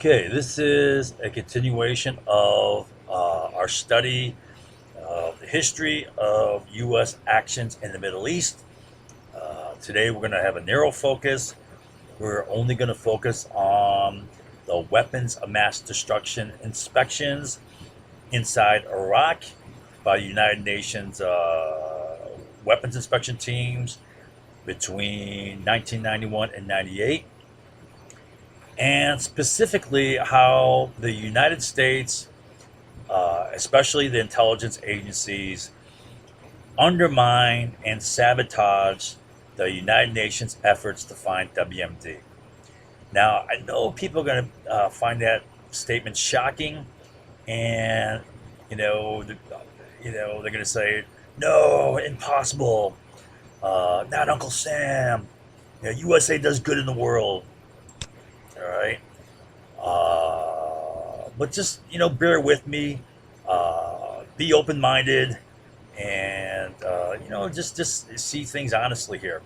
Okay, this is a continuation of our study of the history of U.S. actions in the Middle East. Today we're going to have a narrow focus. We're only going to focus on the weapons of mass destruction inspections inside Iraq by the United Nations weapons inspection teams between 1991 and 98, and specifically how the United States, especially the intelligence agencies, undermine and sabotage the United Nations efforts to find WMD. Now, I know people are going to find that statement shocking, and you know, the, they're going to say, "No, impossible! Not Uncle Sam. USA does good in the world." All right. But just bear with me. Be open-minded, and just see things honestly here,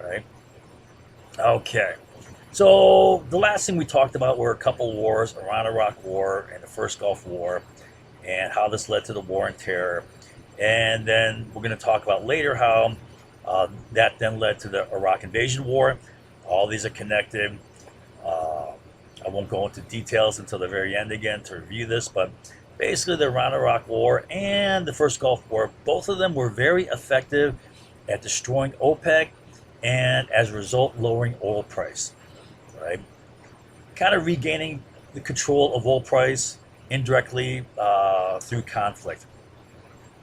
right? Okay. So the last thing we talked about were a couple wars: Iran-Iraq War and the First Gulf War, and how this led to the War on Terror. And then we're going to talk about later how that then led to the Iraq Invasion War. All these are connected. Uh, I won't go into details until the very end again to review this, but basically the Iran-Iraq War and the First Gulf War, both of them were very effective at destroying OPEC and as a result lowering oil price, right? Kind of regaining the control of oil price indirectly through conflict.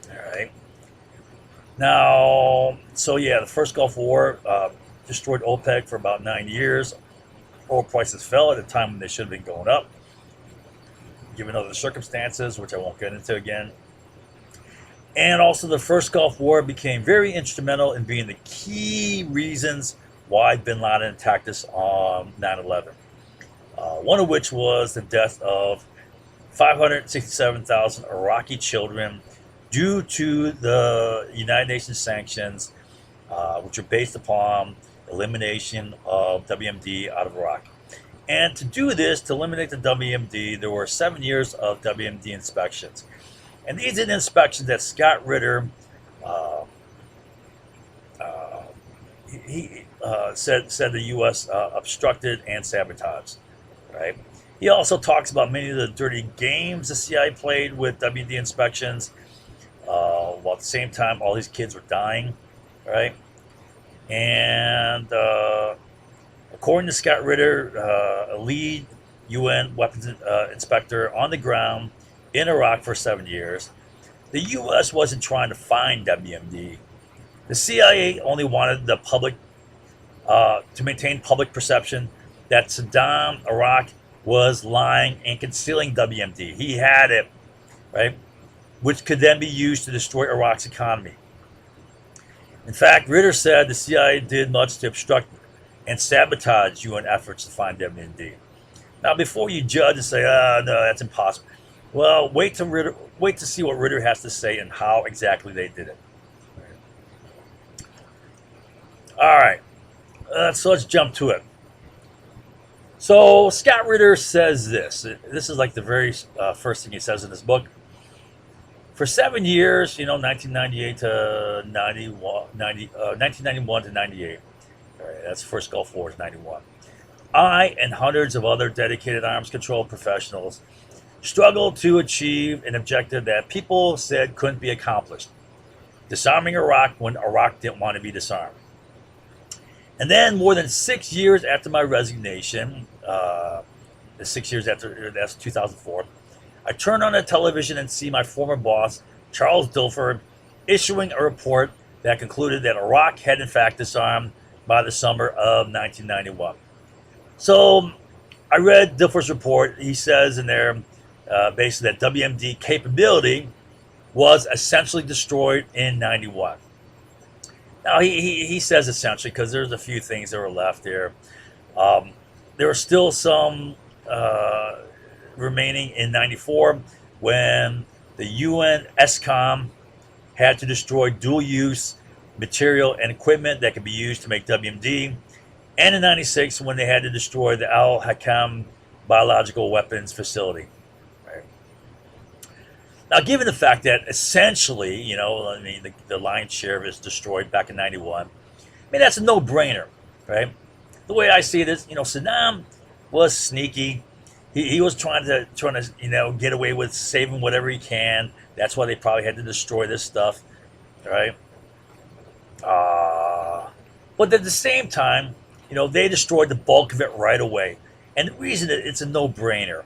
All right. Now, so yeah, the First Gulf War destroyed OPEC for about 9 years. Oil prices fell at a time when they should have been going up, given other circumstances, which I won't get into again. And also, the First Gulf War became very instrumental in being the key reasons why bin Laden attacked us on 9/11. One of which was the death of 567,000 Iraqi children due to the United Nations sanctions, which are based upon elimination of WMD out of Iraq. And to do this, to eliminate the WMD, there were 7 years of WMD inspections. And these are the inspections that Scott Ritter uh, uh, said the U.S. Obstructed and sabotaged. Right. He also talks about many of the dirty games the CIA played with WMD inspections, while at the same time all these kids were dying. Right. And according to Scott Ritter, a lead UN weapons inspector on the ground in Iraq for 7 years, the U.S. wasn't trying to find WMD. The CIA only wanted the public to maintain public perception that Saddam Iraq was lying and concealing WMD. He had it, right, which could then be used to destroy Iraq's economy. In fact, Ritter said the CIA did much to obstruct and sabotage UN efforts to find WMD. Now, before you judge and say, "Oh, no, that's impossible," well, wait to see what Ritter has to say and how exactly they did it. All right, so let's jump to it. So Scott Ritter says this. This is like the very first thing he says in this book. For 7 years, 1998 to 1991 to 98. All right, that's the First Gulf War is 91. I and hundreds of other dedicated arms control professionals struggled to achieve an objective that people said couldn't be accomplished: disarming Iraq when Iraq didn't want to be disarmed. And then, more than 6 years after my resignation, 6 years after, that's 2004, I turn on the television and see my former boss, Charles Dilford, issuing a report that concluded that Iraq had in fact disarmed by the summer of 1991. So I read Dilford's report. He says in there basically that WMD capability was essentially destroyed in 91. Now, he says essentially because there's a few things that were left there. There were still some remaining in 94 when the UN ESCOM had to destroy dual-use material and equipment that could be used to make WMD, and in 96 when they had to destroy the Al Hakam biological weapons facility. Right? Now, given the fact that essentially, I mean, the lion's share is destroyed back in '91, I mean, that's a no-brainer, right? The way I see it is, Saddam was sneaky. He was trying to get away with saving whatever he can. That's why they probably had to destroy this stuff, right? But at the same time, they destroyed the bulk of it right away. And the reason that it's a no-brainer,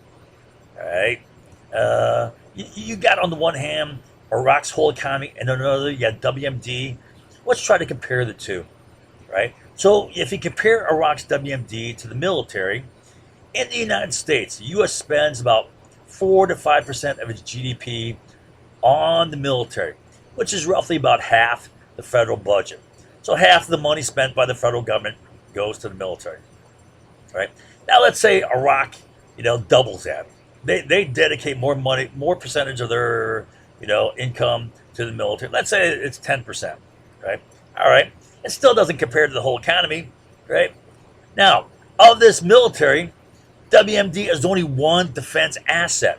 right? You got on the one hand Iraq's whole economy, and on another you got WMD. Let's try to compare the two, right? So if you compare Iraq's WMD to the military, in the United States, the U.S. spends about 4 to 5% of its GDP on the military, which is roughly about half the federal budget. So half of the money spent by the federal government goes to the military, right? Now let's say Iraq, doubles that. They dedicate more money, more percentage of their, income to the military. Let's say it's 10%, right? All right. It still doesn't compare to the whole economy, right? Now, of this military, WMD is only one defense asset,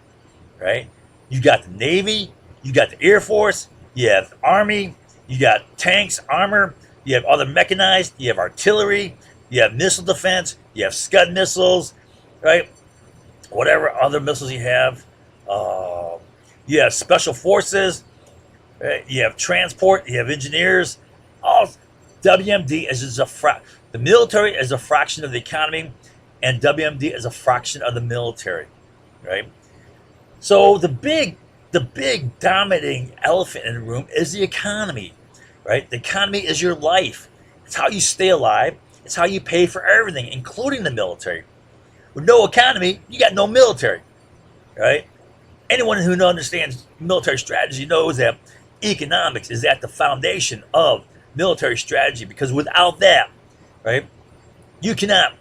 right? You got the Navy, you got the Air Force, you have the Army, you got tanks, armor, you have other mechanized, you have artillery, you have missile defense, you have Scud missiles, right? Whatever other missiles you have. You have special forces, right? You have transport, you have engineers. All WMD is just the military is a fraction of the economy, and WMD is a fraction of the military, right? So the big dominating elephant in the room is the economy, right? The economy is your life. It's how you stay alive. It's how you pay for everything, including the military. With no economy, you got no military, right? Anyone who understands military strategy knows that economics is at the foundation of military strategy, because without that, right, you cannot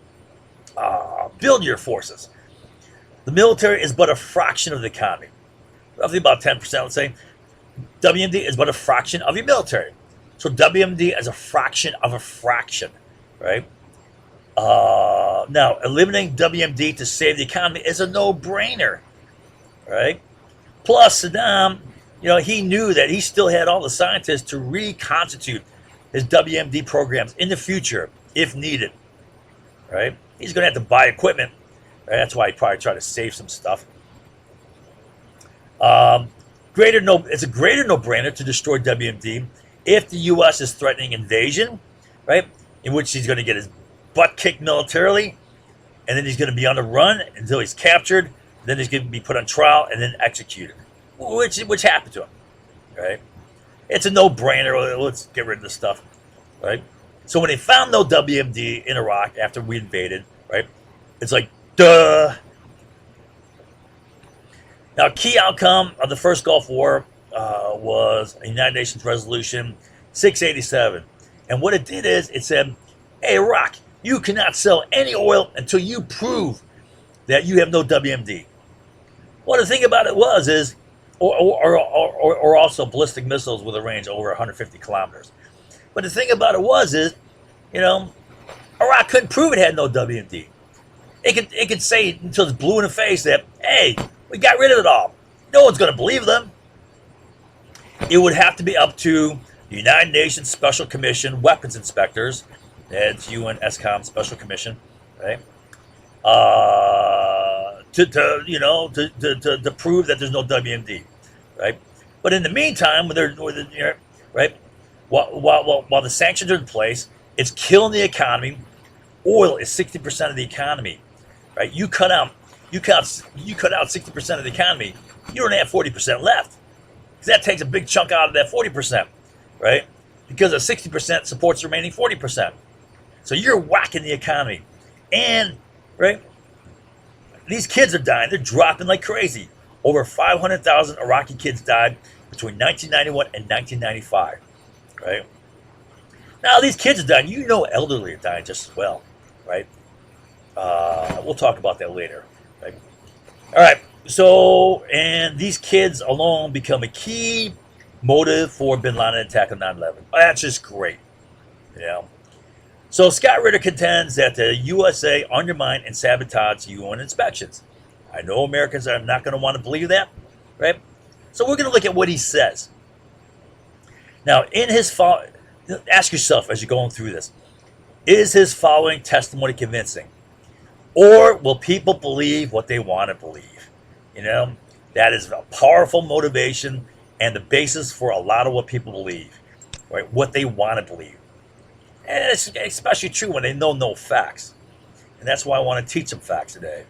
build your forces. The military is but a fraction of the economy, roughly about 10%, let's say. WMD is but a fraction of your military. So WMD is a fraction of a fraction, right? Now, eliminating WMD to save the economy is a no-brainer, right? Plus, Saddam, he knew that he still had all the scientists to reconstitute his WMD programs in the future if needed, right? He's going to have to buy equipment, right? That's why he probably tried to save some stuff. It's a greater no-brainer to destroy WMD if the U.S. is threatening invasion, right? In which he's going to get his butt kicked militarily, and then he's going to be on the run until he's captured. Then he's going to be put on trial and then executed, which happened to him, right? It's a no-brainer. Let's get rid of this stuff, right? So when they found no WMD in Iraq after we invaded, right? It's like, duh. Now, key outcome of the first Gulf War was a United Nations Resolution 687. And what it did is it said, hey, Iraq, you cannot sell any oil until you prove that you have no WMD. Well, the thing about it is, or also ballistic missiles with a range over 150 kilometers. But the thing about it is, Iraq couldn't prove it had no WMD. It could say until it's blue in the face that, hey, we got rid of it all. No one's going to believe them. It would have to be up to the United Nations Special Commission weapons inspectors. That's UN Special Commission, right? To prove that there's no WMD, right? But in the meantime, right, while the sanctions are in place, it's killing the economy. Oil is 60% of the economy, right? You cut out 60% of the economy, you don't have 40% left, because that takes a big chunk out of that 40%, right? Because the 60% supports the remaining 40%. So you're whacking the economy, and right, these kids are dying. They're dropping like crazy. Over 500,000 Iraqi kids died between 1991 and 1995, right? Now these kids are dying. Elderly are dying just as well, right? We'll talk about that later, right? All right. So, and these kids alone become a key motive for Bin Laden attack on 9/11. That's just great, So Scott Ritter contends that the USA undermined and sabotaged UN inspections. I know Americans are not going to want to believe that, right? So we're going to look at what he says. Now, ask yourself as you're going through this, is his following testimony convincing? Or will people believe what they want to believe? You know, that is a powerful motivation and the basis for a lot of what people believe, right? What they want to believe. And it's especially true when they know no facts. And that's why I want to teach them facts today.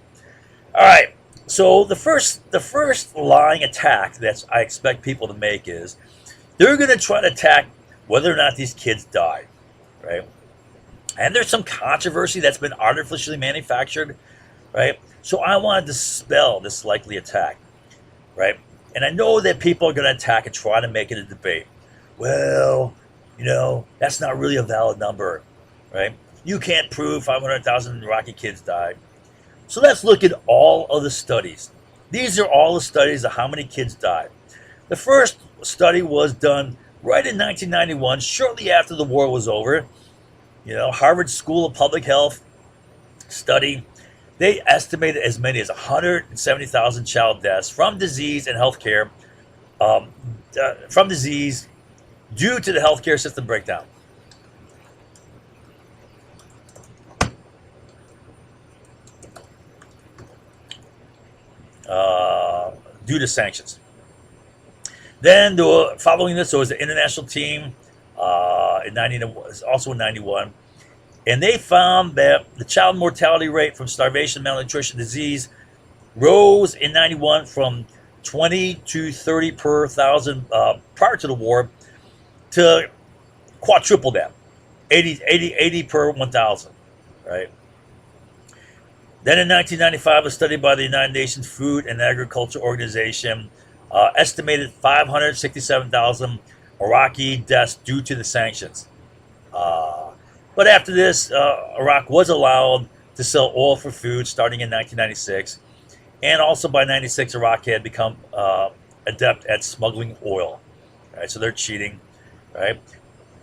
All right. So the first lying attack that I expect people to make is they're going to try to attack whether or not these kids died, right? And there's some controversy that's been artificially manufactured, right? So I want to dispel this likely attack, right? And I know that people are going to attack and try to make it a debate. Well, you know, that's not really a valid number, right? You can't prove 500,000 Iraqi kids died. So let's look at all of the studies. These are all the studies of how many kids died. The first study was done right in 1991, shortly after the war was over. You know, Harvard School of Public Health study. They estimated as many as 170,000 child deaths from disease and healthcare, from disease due to the healthcare system breakdown. Due to sanctions. Then, following this, there was an international team also in 91, and they found that the child mortality rate from starvation, malnutrition, disease rose in 91 from 20 to 30 per thousand prior to the war to quadruple that, 80 per 1,000, right? Then in 1995, a study by the United Nations Food and Agriculture Organization estimated 567,000 Iraqi deaths due to the sanctions. But after this, Iraq was allowed to sell oil for food starting in 1996. And also by 96, Iraq had become adept at smuggling oil. Right? So they're cheating. Right?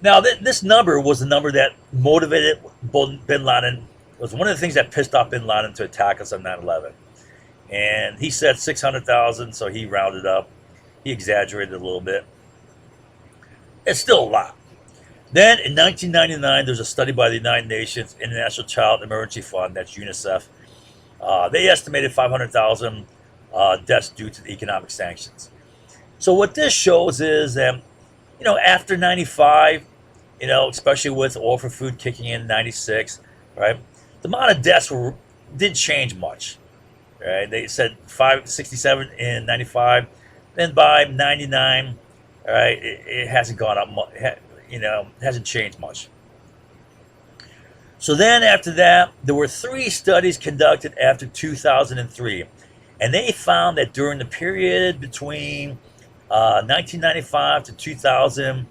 Now, this number was the number that motivated bin Laden. It was one of the things that pissed off bin Laden to attack us on 9/11. And he said 600,000, so he rounded up. He exaggerated a little bit. It's still a lot. Then in 1999, there's a study by the United Nations International Child Emergency Fund, that's UNICEF. They estimated 500,000 deaths due to the economic sanctions. So what this shows is that, you know, after 95, you know, especially with oil for food kicking in 96, right, the amount of deaths didn't change much. Right? They said 567 in 95. Then by 99, all right, it hasn't gone up much. You know, it hasn't changed much. So then after that, there were 3 studies conducted after 2003. And they found that during the period between 1995 to 2000,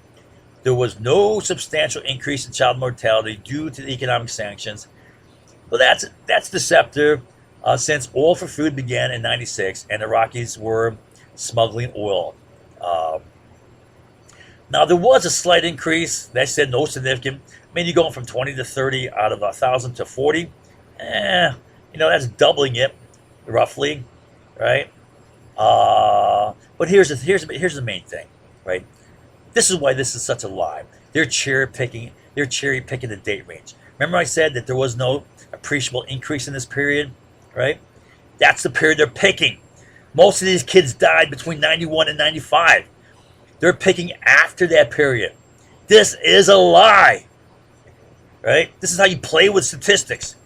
there was no substantial increase in child mortality due to the economic sanctions. Well, that's deceptive, since oil for food began in 96 and Iraqis were smuggling oil. Now, there was a slight increase. They said no significant. I mean, you're going from 20 to 30 out of 1,000 to 40. You know, that's doubling it, roughly, right? But here's the main thing, right? This is why this is such a lie. They're cherry picking the date range. Remember I said that there was no appreciable increase in this period, right? That's the period they're picking. Most of these kids died between 91 and 95. They're picking after that period. This is a lie, right? This is how you play with statistics.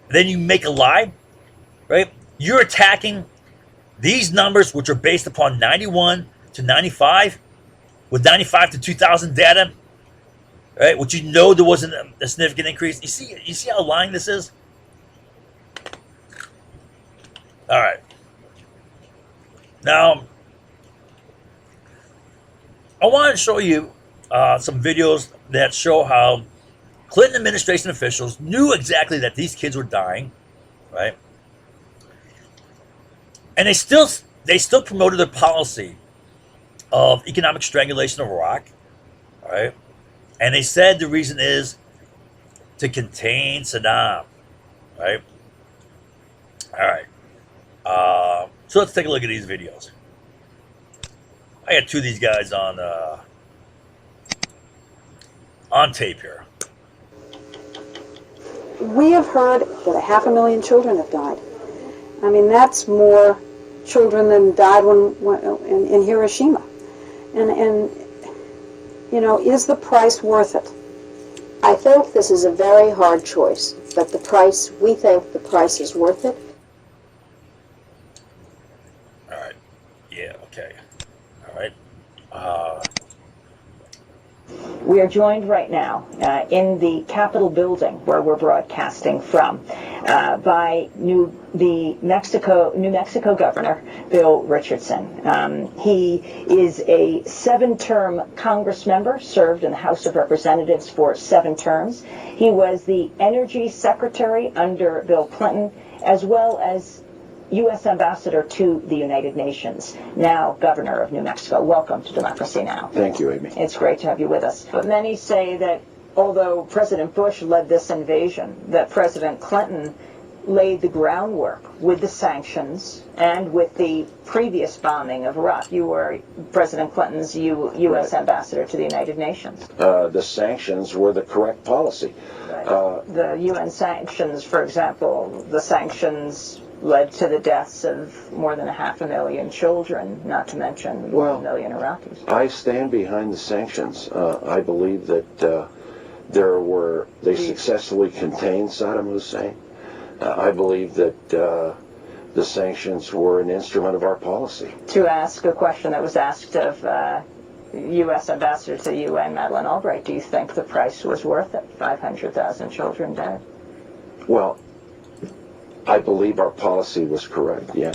And then you make a lie, right? You're attacking these numbers, which are based upon 91 to 95, with 95 to 2000 data, right? Which you know there wasn't a significant increase. You see how lying this is? All right. Now, I want to show you some videos that show how Clinton administration officials knew exactly that these kids were dying, right? And they still promoted their policy of economic strangulation of Iraq, right? And they said the reason is to contain Saddam, right? All right. So let's take a look at these videos. I got two of these guys on tape here. We have heard that 500,000 children have died. I mean, that's more children than died in Hiroshima. And you know, is the price worth it? I think this is a very hard choice, but we think the price is worth it. All right. Yeah, okay. All right. We are joined right now in the Capitol building where we're broadcasting from by New Mexico Governor Bill Richardson. He is a 7-term Congress member, served in the House of Representatives for 7 terms. He was the Energy Secretary under Bill Clinton, as well as U.S. Ambassador to the United Nations, now Governor of New Mexico. Welcome to Democracy Now! Thank you, Amy. It's great to have you with us. But many say that although President Bush led this invasion, that President Clinton laid the groundwork with the sanctions and with the previous bombing of Iraq. You were President Clinton's U.S. Ambassador to the United Nations. The sanctions were the correct policy. Right. The UN sanctions, for example, the sanctions led to the deaths of more than 500,000 children, not to mention 1 million Iraqis. I stand behind the sanctions. I believe that they successfully contained Saddam Hussein. I believe that the sanctions were an instrument of our policy. To ask a question that was asked of U.S. Ambassador to the UN, Madeleine Albright, do you think the price was worth it? 500,000 children dead. Well, I believe our policy was correct, yeah.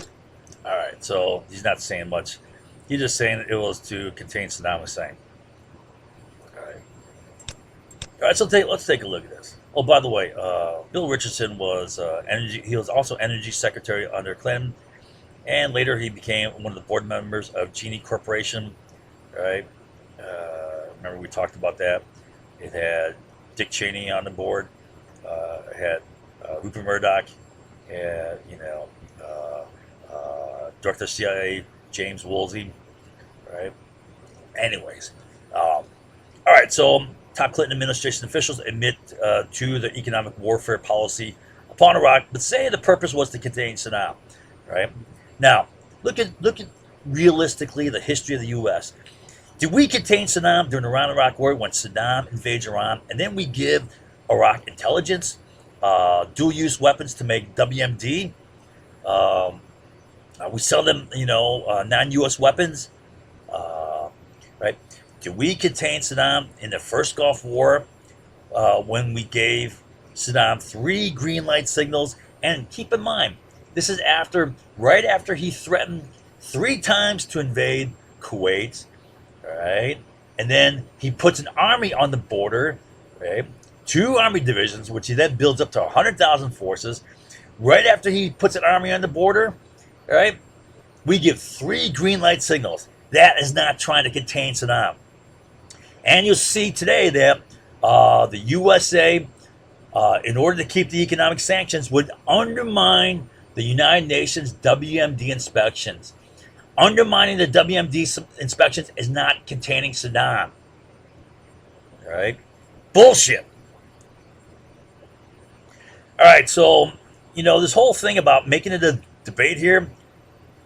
All right, so he's not saying much. He's just saying it was to contain Saddam Hussein. All right, so let's take a look at this. Oh, by the way, Bill Richardson was he was also Energy Secretary under Clinton, and later he became one of the board members of Genie Corporation. Right? Remember we talked about that. It had Dick Cheney on the board. It had Rupert Murdoch. And Director of CIA James Woolsey, right? Anyways, all right. So top Clinton administration officials admit to the economic warfare policy upon Iraq, but say the purpose was to contain Saddam, right? Now, look at realistically the history of the U.S. Did we contain Saddam during the Iran-Iraq War when Saddam invades Iran, and then we give Iraq intelligence? Dual-use weapons to make WMD. We sell them, non-U.S. weapons. Right? Did we contain Saddam in the first Gulf War when we gave Saddam 3 green light signals? And keep in mind, this is right after he threatened 3 times to invade Kuwait, right? And then he puts an army on the border, right? 2 army divisions, which he then builds up to 100,000 forces. Right after he puts an army on the border, right, we give 3 green light signals. That is not trying to contain Saddam. And you'll see today that the USA, in order to keep the economic sanctions, would undermine the United Nations WMD inspections. Undermining the WMD inspections is not containing Saddam. Right? Bullshit. All right, so, this whole thing about making it a debate here,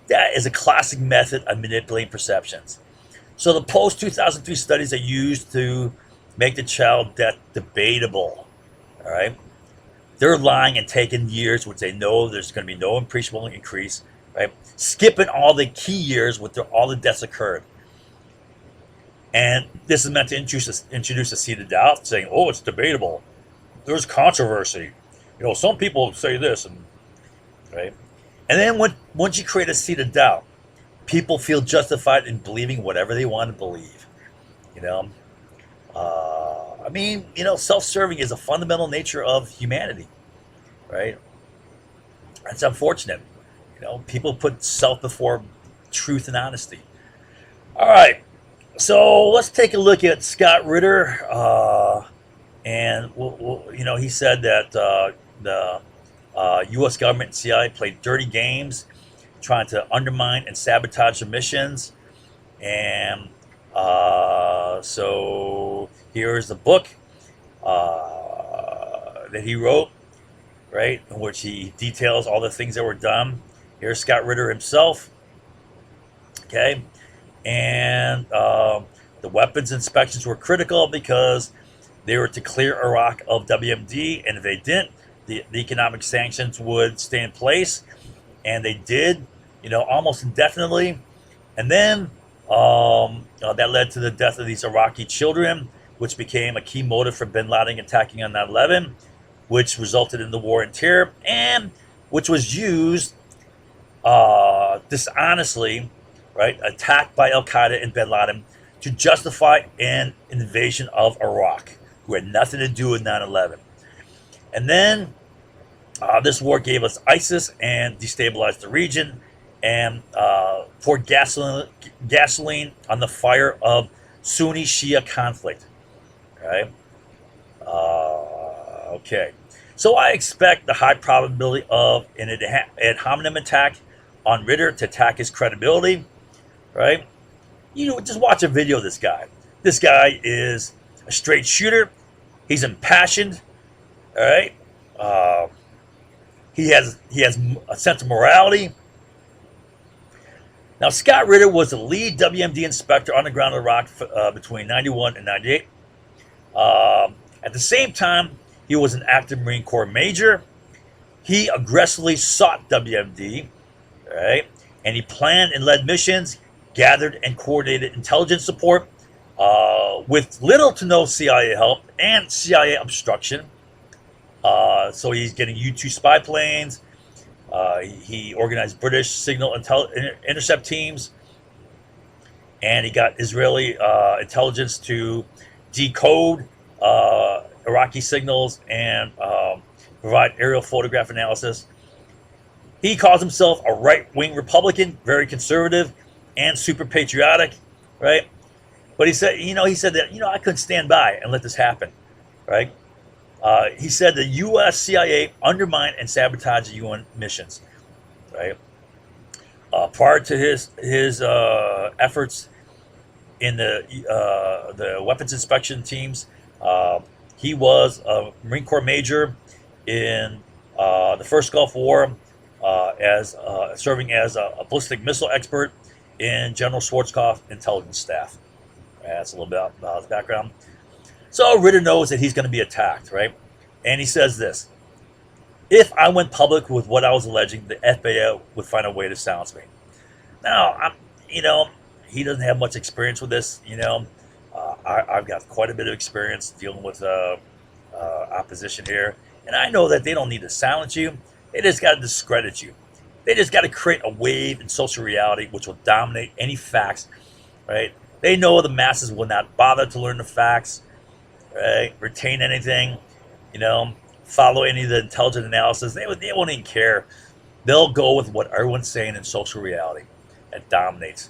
that is a classic method of manipulating perceptions. So the post-2003 studies are used to make the child death debatable, all right? They're lying and taking years, which they know there's going to be no appreciable increase, right? Skipping all the key years where all the deaths occurred. And this is meant to introduce a seed of doubt, saying, oh, it's debatable. There's controversy. Some people say this, right? And then once you create a seed of doubt, people feel justified in believing whatever they want to believe. Self-serving is a fundamental nature of humanity, right? It's unfortunate. People put self before truth and honesty. All right, so let's take a look at Scott Ritter. And he said that the U.S. government and CIA played dirty games, trying to undermine and sabotage the missions. And so here's the book that he wrote, right, in which he details all the things that were done. Here's Scott Ritter himself, okay, and the weapons inspections were critical because they were to clear Iraq of WMD, and if they didn't, the economic sanctions would stay in place, and they did, almost indefinitely. And then that led to the death of these Iraqi children, which became a key motive for bin Laden attacking on 9/11, which resulted in the war on terror, and which was used dishonestly, right, attacked by Al Qaeda and bin Laden to justify an invasion of Iraq, who had nothing to do with 9/11. And then this war gave us ISIS and destabilized the region and poured gasoline on the fire of Sunni Shia conflict. Right? Okay. So I expect the high probability of an ad hominem attack on Ritter to attack his credibility. Right? Just watch a video of this guy. This guy is a straight shooter. He's impassioned. All right. He has a sense of morality. Now, Scott Ritter was the lead WMD inspector on the ground in Iraq between 91 and 98. At the same time, he was an active Marine Corps major. He aggressively sought WMD, right? And he planned and led missions, gathered and coordinated intelligence support with little to no CIA help and CIA obstruction. So he's getting U-2 spy planes. He organized British signal intercept teams, and he got Israeli intelligence to decode Iraqi signals and provide aerial photograph analysis. He calls himself a right-wing Republican, very conservative, and super patriotic, right? But he said that I couldn't stand by and let this happen, right? He said the U.S. CIA undermined and sabotaged the UN missions, right? Prior to his efforts in the weapons inspection teams, he was a Marine Corps major in the first Gulf War, as serving as a ballistic missile expert in General Schwarzkopf intelligence staff. That's a little bit about his background. So Ritter knows that he's going to be attacked, right? And he says this: if I went public with what I was alleging, the FAA would find a way to silence me. Now, he doesn't have much experience with this. I've got quite a bit of experience dealing with opposition here, and I know that they don't need to silence you. They just got to discredit you. They just got to create a wave in social reality which will dominate any facts, right? They know the masses will not bother to learn the facts, right? Retain anything, follow any of the intelligent analysis. They won't even care. They'll go with what everyone's saying in social reality. That dominates.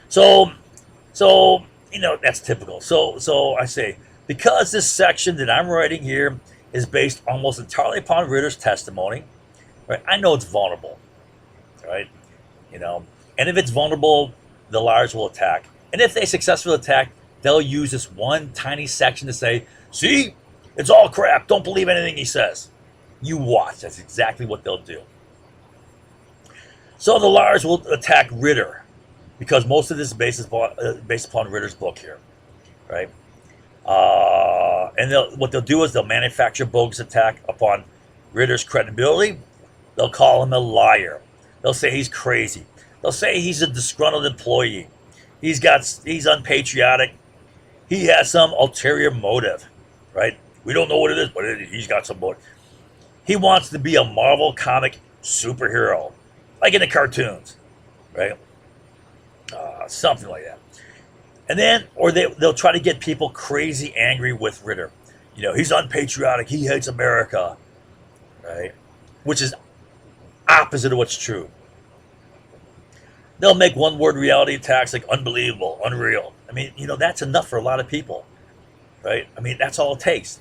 So that's typical. So I say, because this section that I'm writing here is based almost entirely upon Ritter's testimony, right? I know it's vulnerable, right? And if it's vulnerable, the liars will attack. And if they successfully attack, they'll use this one tiny section to say, see, it's all crap. Don't believe anything he says. You watch. That's exactly what they'll do. So the liars will attack Ritter, because most of this is based upon Ritter's book here, right? And what they'll do is they'll manufacture a bogus attack upon Ritter's credibility. They'll call him a liar. They'll say he's crazy. They'll say he's a disgruntled employee. He's unpatriotic. He has some ulterior motive, right? We don't know what it is, but he's got some motive. He wants to be a Marvel comic superhero, like in the cartoons, right? Something like that. And then, or they'll try to get people crazy angry with Ritter. He's unpatriotic. He hates America, right? Which is opposite of what's true. They'll make one-word reality attacks like unbelievable, unreal. I mean, that's enough for a lot of people, right? I mean, that's all it takes.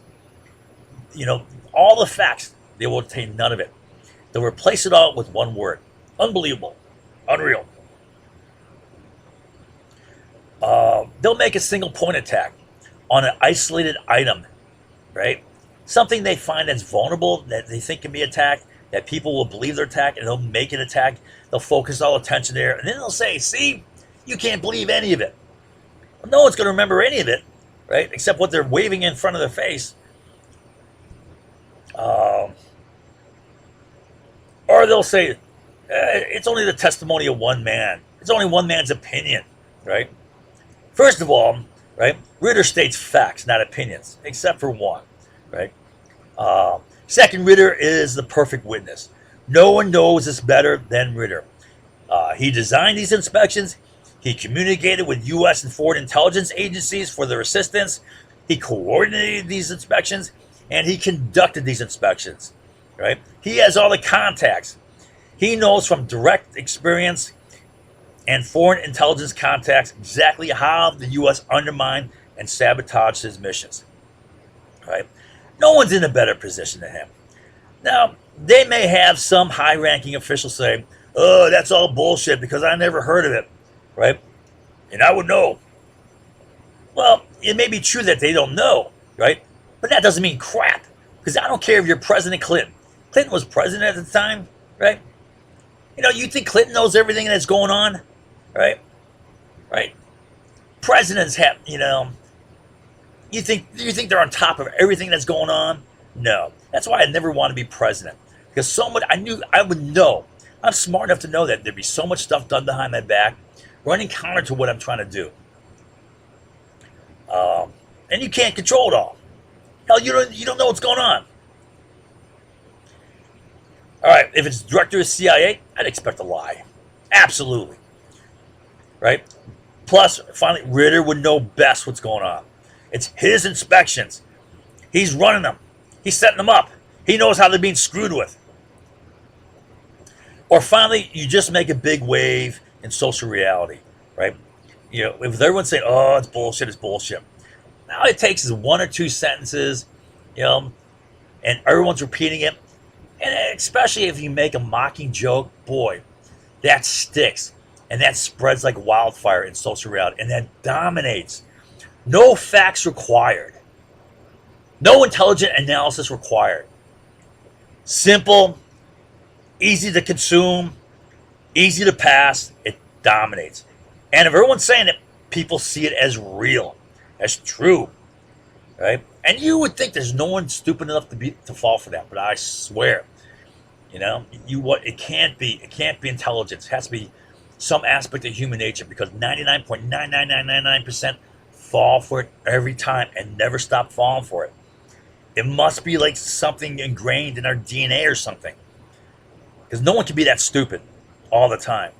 All the facts, they will obtain none of it. They'll replace it all with one word: unbelievable, unreal. They'll make a single point attack on an isolated item, right? Something they find that's vulnerable, that they think can be attacked, that people will believe they're attacked, and they'll make an attack. They'll focus all attention there, and then they'll say, see, you can't believe any of it. Well, no one's going to remember any of it, right? Except what they're waving in front of their face. Or they'll say, it's only the testimony of one man. It's only one man's opinion, right? First of all, right, Ritter states facts, not opinions, except for one, right? Second, Ritter is the perfect witness. No one knows this better than Ritter. He designed these inspections. He communicated with U.S. and foreign intelligence agencies for their assistance. He coordinated these inspections, and he conducted these inspections, right? He has all the contacts. He knows from direct experience and foreign intelligence contacts exactly how the U.S. undermined and sabotaged his missions, right? No one's in a better position than him. Now, they may have some high-ranking official say, oh, that's all bullshit because I never heard of it, right? And I would know. Well, it may be true that they don't know, right? But that doesn't mean crap, because I don't care if you're President Clinton. Clinton was president at the time, right? You think Clinton knows everything that's going on, right? Right? Presidents have, you think they're on top of everything that's going on? No. That's why I never want to be president, because I would know. I'm smart enough to know that there'd be so much stuff done behind my back, running counter to what I'm trying to do. And you can't control it all. Hell, you don't know what's going on. All right, if it's director of CIA, I'd expect a lie. Absolutely. Right? Plus, finally, Ritter would know best what's going on. It's his inspections. He's running them. He's setting them up. He knows how they're being screwed with. Or finally, you just make a big wave in social reality, right? If everyone's saying, oh, it's bullshit, it's bullshit. Now all it takes is one or two sentences, and everyone's repeating it. And especially if you make a mocking joke, boy, that sticks. And that spreads like wildfire in social reality. And that dominates. No facts required. No intelligent analysis required. Simple, easy to consume, easy to pass. It dominates. And if everyone's saying it, people see it as real, as true, right? And you would think there's no one stupid enough to fall for that, but I swear, it can't be intelligence. It has to be some aspect of human nature, because 99.99999% fall for it every time and never stop falling for it. It must be like something ingrained in our DNA or something, because no one can be that stupid all the time.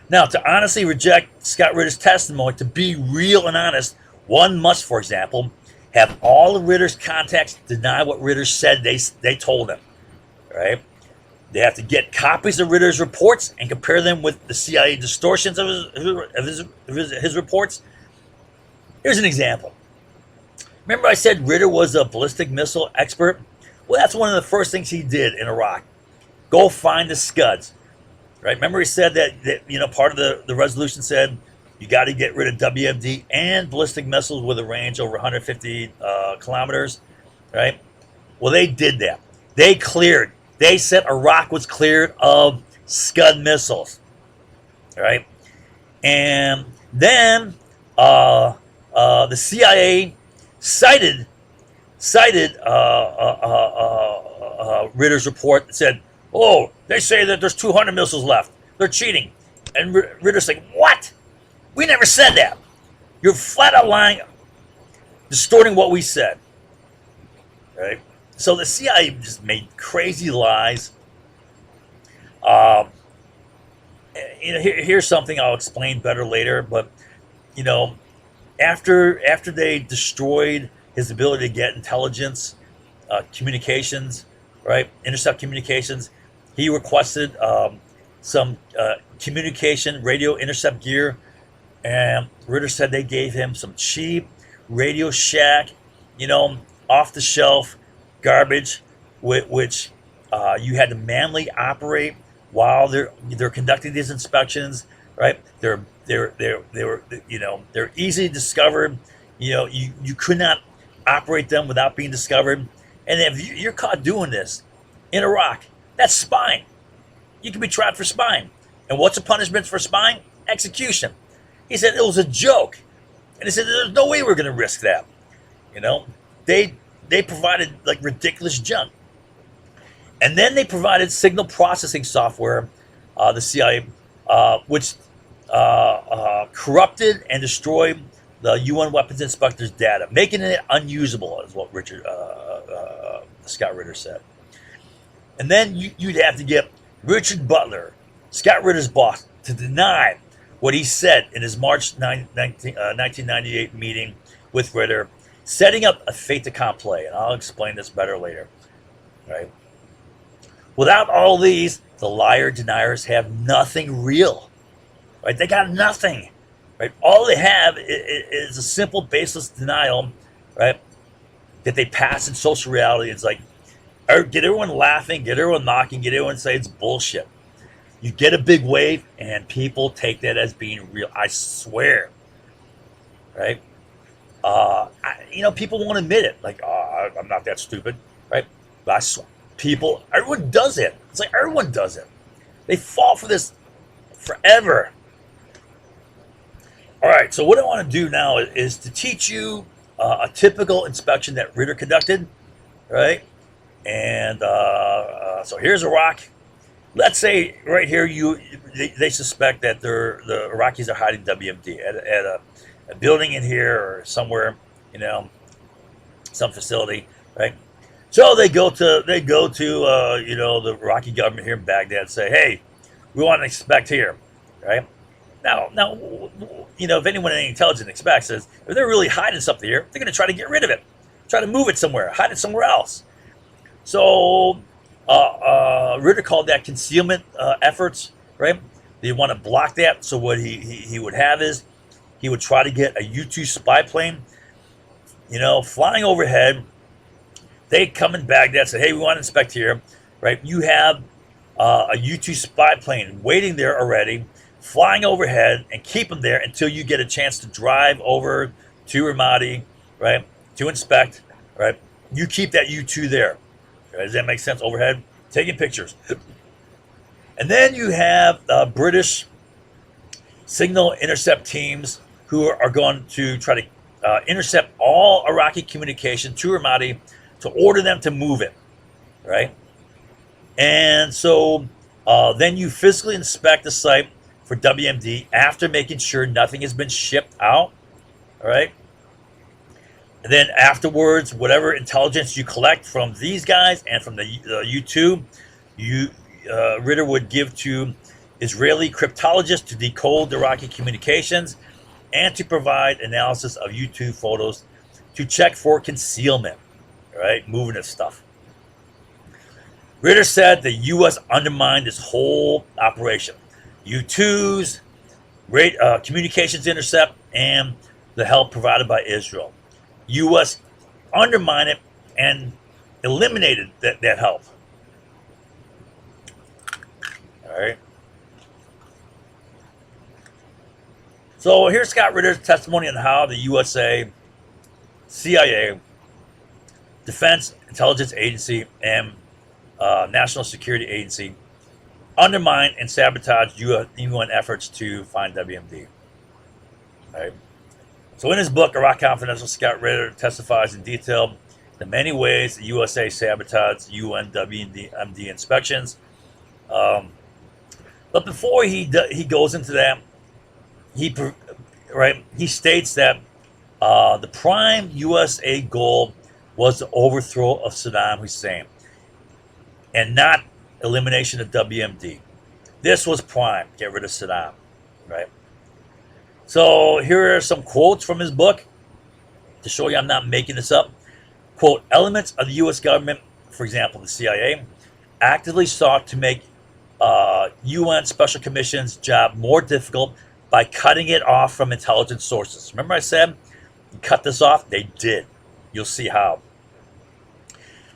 Now, to honestly reject Scott Ritter's testimony, to be real and honest, one must, for example, have all of Ritter's contacts deny what Ritter said they told him, right? They have to get copies of Ritter's reports and compare them with the CIA distortions of his reports. Here's an example. Remember I said Ritter was a ballistic missile expert? Well, that's one of the first things he did in Iraq. Go find the Scuds. Right? Remember he said that part of the resolution said you got to get rid of WMD and ballistic missiles with a range over 150 kilometers, right? Well, they did that. They said Iraq was cleared of Scud missiles, right? And then the CIA cited Ritter's report that said, oh, they say that there's 200 missiles left. They're cheating. And Ritter's saying, what? We never said that. You're flat out lying, distorting what we said. Right? So the CIA just made crazy lies. Here's something I'll explain better later. But, after they destroyed his ability to get intelligence, communications, right, intercept communications, he requested some communication radio intercept gear, and Ritter said they gave him some cheap Radio Shack, you know, off the shelf garbage, which you had to manually operate while they're conducting these inspections, right? They were, you know, they're easily discovered. You know, you could not operate them without being discovered. And if you're caught doing this in Iraq, that's spying. You can be tried for spying. And what's the punishment for spying? Execution. He said it was a joke. And he said there's no way we're going to risk that. You know, they provided like ridiculous junk. And then they provided signal processing software, the CIA, which corrupted and destroyed the UN weapons inspector's data, making it unusable, is what Scott Ritter said. And then you'd have to get Richard Butler, Scott Ritter's boss, to deny what he said in his March 1998 meeting with Ritter, setting up a fait accompli. And I'll explain this better later. Right? Without all these, the liar deniers have nothing real. Right? They got nothing. Right? All they have is a simple, baseless denial, right? That they pass in social reality. It's like, get everyone laughing, get everyone mocking, get everyone saying it's bullshit. You get a big wave, and people take that as being real. I swear, right? You know, people won't admit it. Like, I'm not that stupid, right? But I swear, everyone does it. It's like everyone does it. They fall for this forever. All right, so what I want to do now is to teach you a typical inspection that Ritter conducted, right? And so here's Iraq. Let's say right here they suspect that the Iraqis are hiding WMD at a building in here or somewhere, you know, some facility, right? So they go to you know, the Iraqi government here in Baghdad and say, hey, we want to inspect here, right? Now, you know, if anyone in intelligence expects is, if they're really hiding something here, they're going to try to get rid of it, try to move it somewhere, hide it somewhere else. So Ritter called that concealment efforts, right? They want to block that. So what he would have is he would try to get a U-2 spy plane, you know, flying overhead. They come in Baghdad and say, hey, we want to inspect here, right? You have a U-2 spy plane waiting there already, flying overhead, and keep them there until you get a chance to drive over to Ramadi, right, to inspect, right? You keep that U-2 there. Does that make sense? Overhead, taking pictures. And then you have British signal intercept teams who are going to try to intercept all Iraqi communication to Ramadi to order them to move it, right? And so then you physically inspect the site for WMD after making sure nothing has been shipped out, all right? And then afterwards, whatever intelligence you collect from these guys and from the U2, Ritter would give to Israeli cryptologists to decode Iraqi communications and to provide analysis of U2 photos to check for concealment, right? Moving this stuff. Ritter said the U.S. undermined this whole operation. U2s, communications intercept, and the help provided by Israel. U.S. undermined it and eliminated that help. All right. So here's Scott Ritter's testimony on how the USA, CIA, Defense Intelligence Agency, and National Security Agency undermined and sabotaged UN efforts to find WMD. Right? So in his book, Iraq Confidential, Scott Ritter testifies in detail the many ways the USA sabotaged UN WMD inspections. But before he goes into that, he states that the prime USA goal was the overthrow of Saddam Hussein and not elimination of WMD. This was prime, get rid of Saddam, right? So here are some quotes from his book to show you I'm not making this up. Quote, elements of the U.S. government, for example, the CIA, actively sought to make UN Special Commission's job more difficult by cutting it off from intelligence sources. Remember I said, cut this off? They did. You'll see how.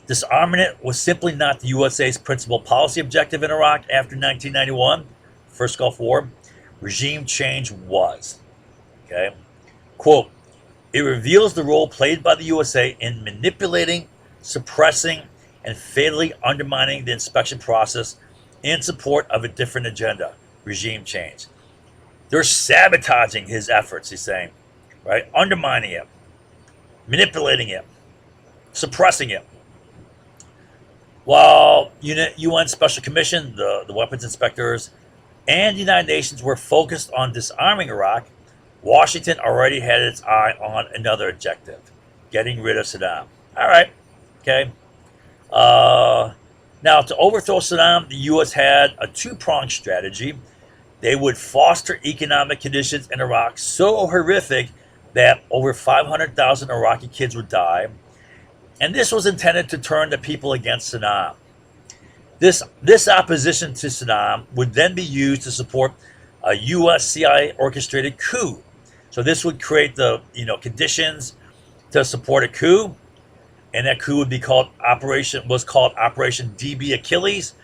Disarmament was simply not the USA's principal policy objective in Iraq after 1991, first Gulf War. Regime change was. Okay? Quote, it reveals the role played by the USA in manipulating, suppressing, and fatally undermining the inspection process in support of a different agenda, regime change. They're sabotaging his efforts, he's saying, right? Undermining him, manipulating him, suppressing him. While UN Special Commission, the weapons inspectors, and the United Nations were focused on disarming Iraq, Washington already had its eye on another objective, getting rid of Saddam. All right, okay. Now, to overthrow Saddam, the U.S. had a two-pronged strategy. They would foster economic conditions in Iraq so horrific that over 500,000 Iraqi kids would die. And this was intended to turn the people against Saddam. This opposition to Saddam would then be used to support a U.S. CIA orchestrated coup. So this would create the conditions to support a coup, and that coup would be called Operation DB Achilles,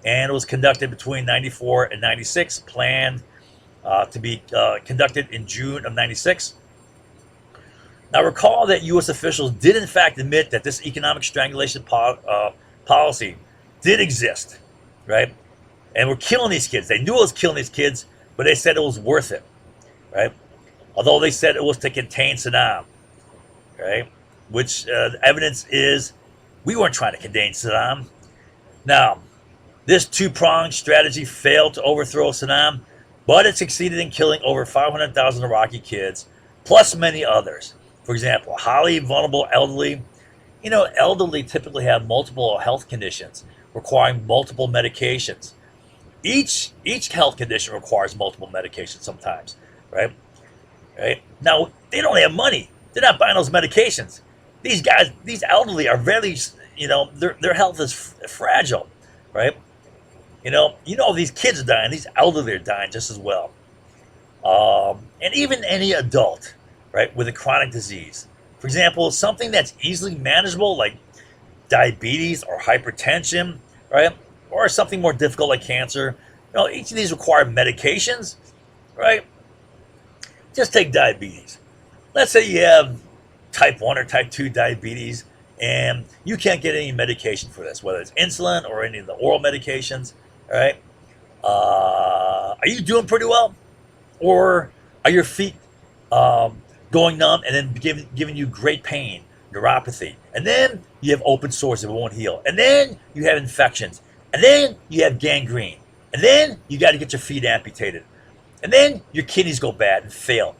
and it was conducted between 94 and 96, planned to be conducted in June of 96. Now recall that U.S. officials did in fact admit that this economic strangulation policy did exist, right? And we're killing these kids. They knew it was killing these kids, but they said it was worth it, right? Although they said it was to contain Saddam, right? Which evidence is we weren't trying to contain Saddam. Now, this two-pronged strategy failed to overthrow Saddam, but it succeeded in killing over 500,000 Iraqi kids, plus many others. For example, highly vulnerable elderly. Elderly typically have multiple health conditions requiring multiple medications. Each health condition requires multiple medications sometimes, right? Right? Now, they don't have money. They're not buying those medications. These guys, these elderly are very, their health is fragile, right? These kids are dying. These elderly are dying just as well. And even any adult, right, with a chronic disease. For example, something that's easily manageable like diabetes or hypertension, right? Or something more difficult like cancer. Each of these require medications, right? Just take diabetes. Let's say you have type 1 or type 2 diabetes and you can't get any medication for this, whether it's insulin or any of the oral medications, all right? Are you doing pretty well? Or are your feet going numb and then giving you great pain, neuropathy? And then you have open sores that won't heal. And then you have infections. And then you have gangrene. And then you got to get your feet amputated. And then your kidneys go bad and fail.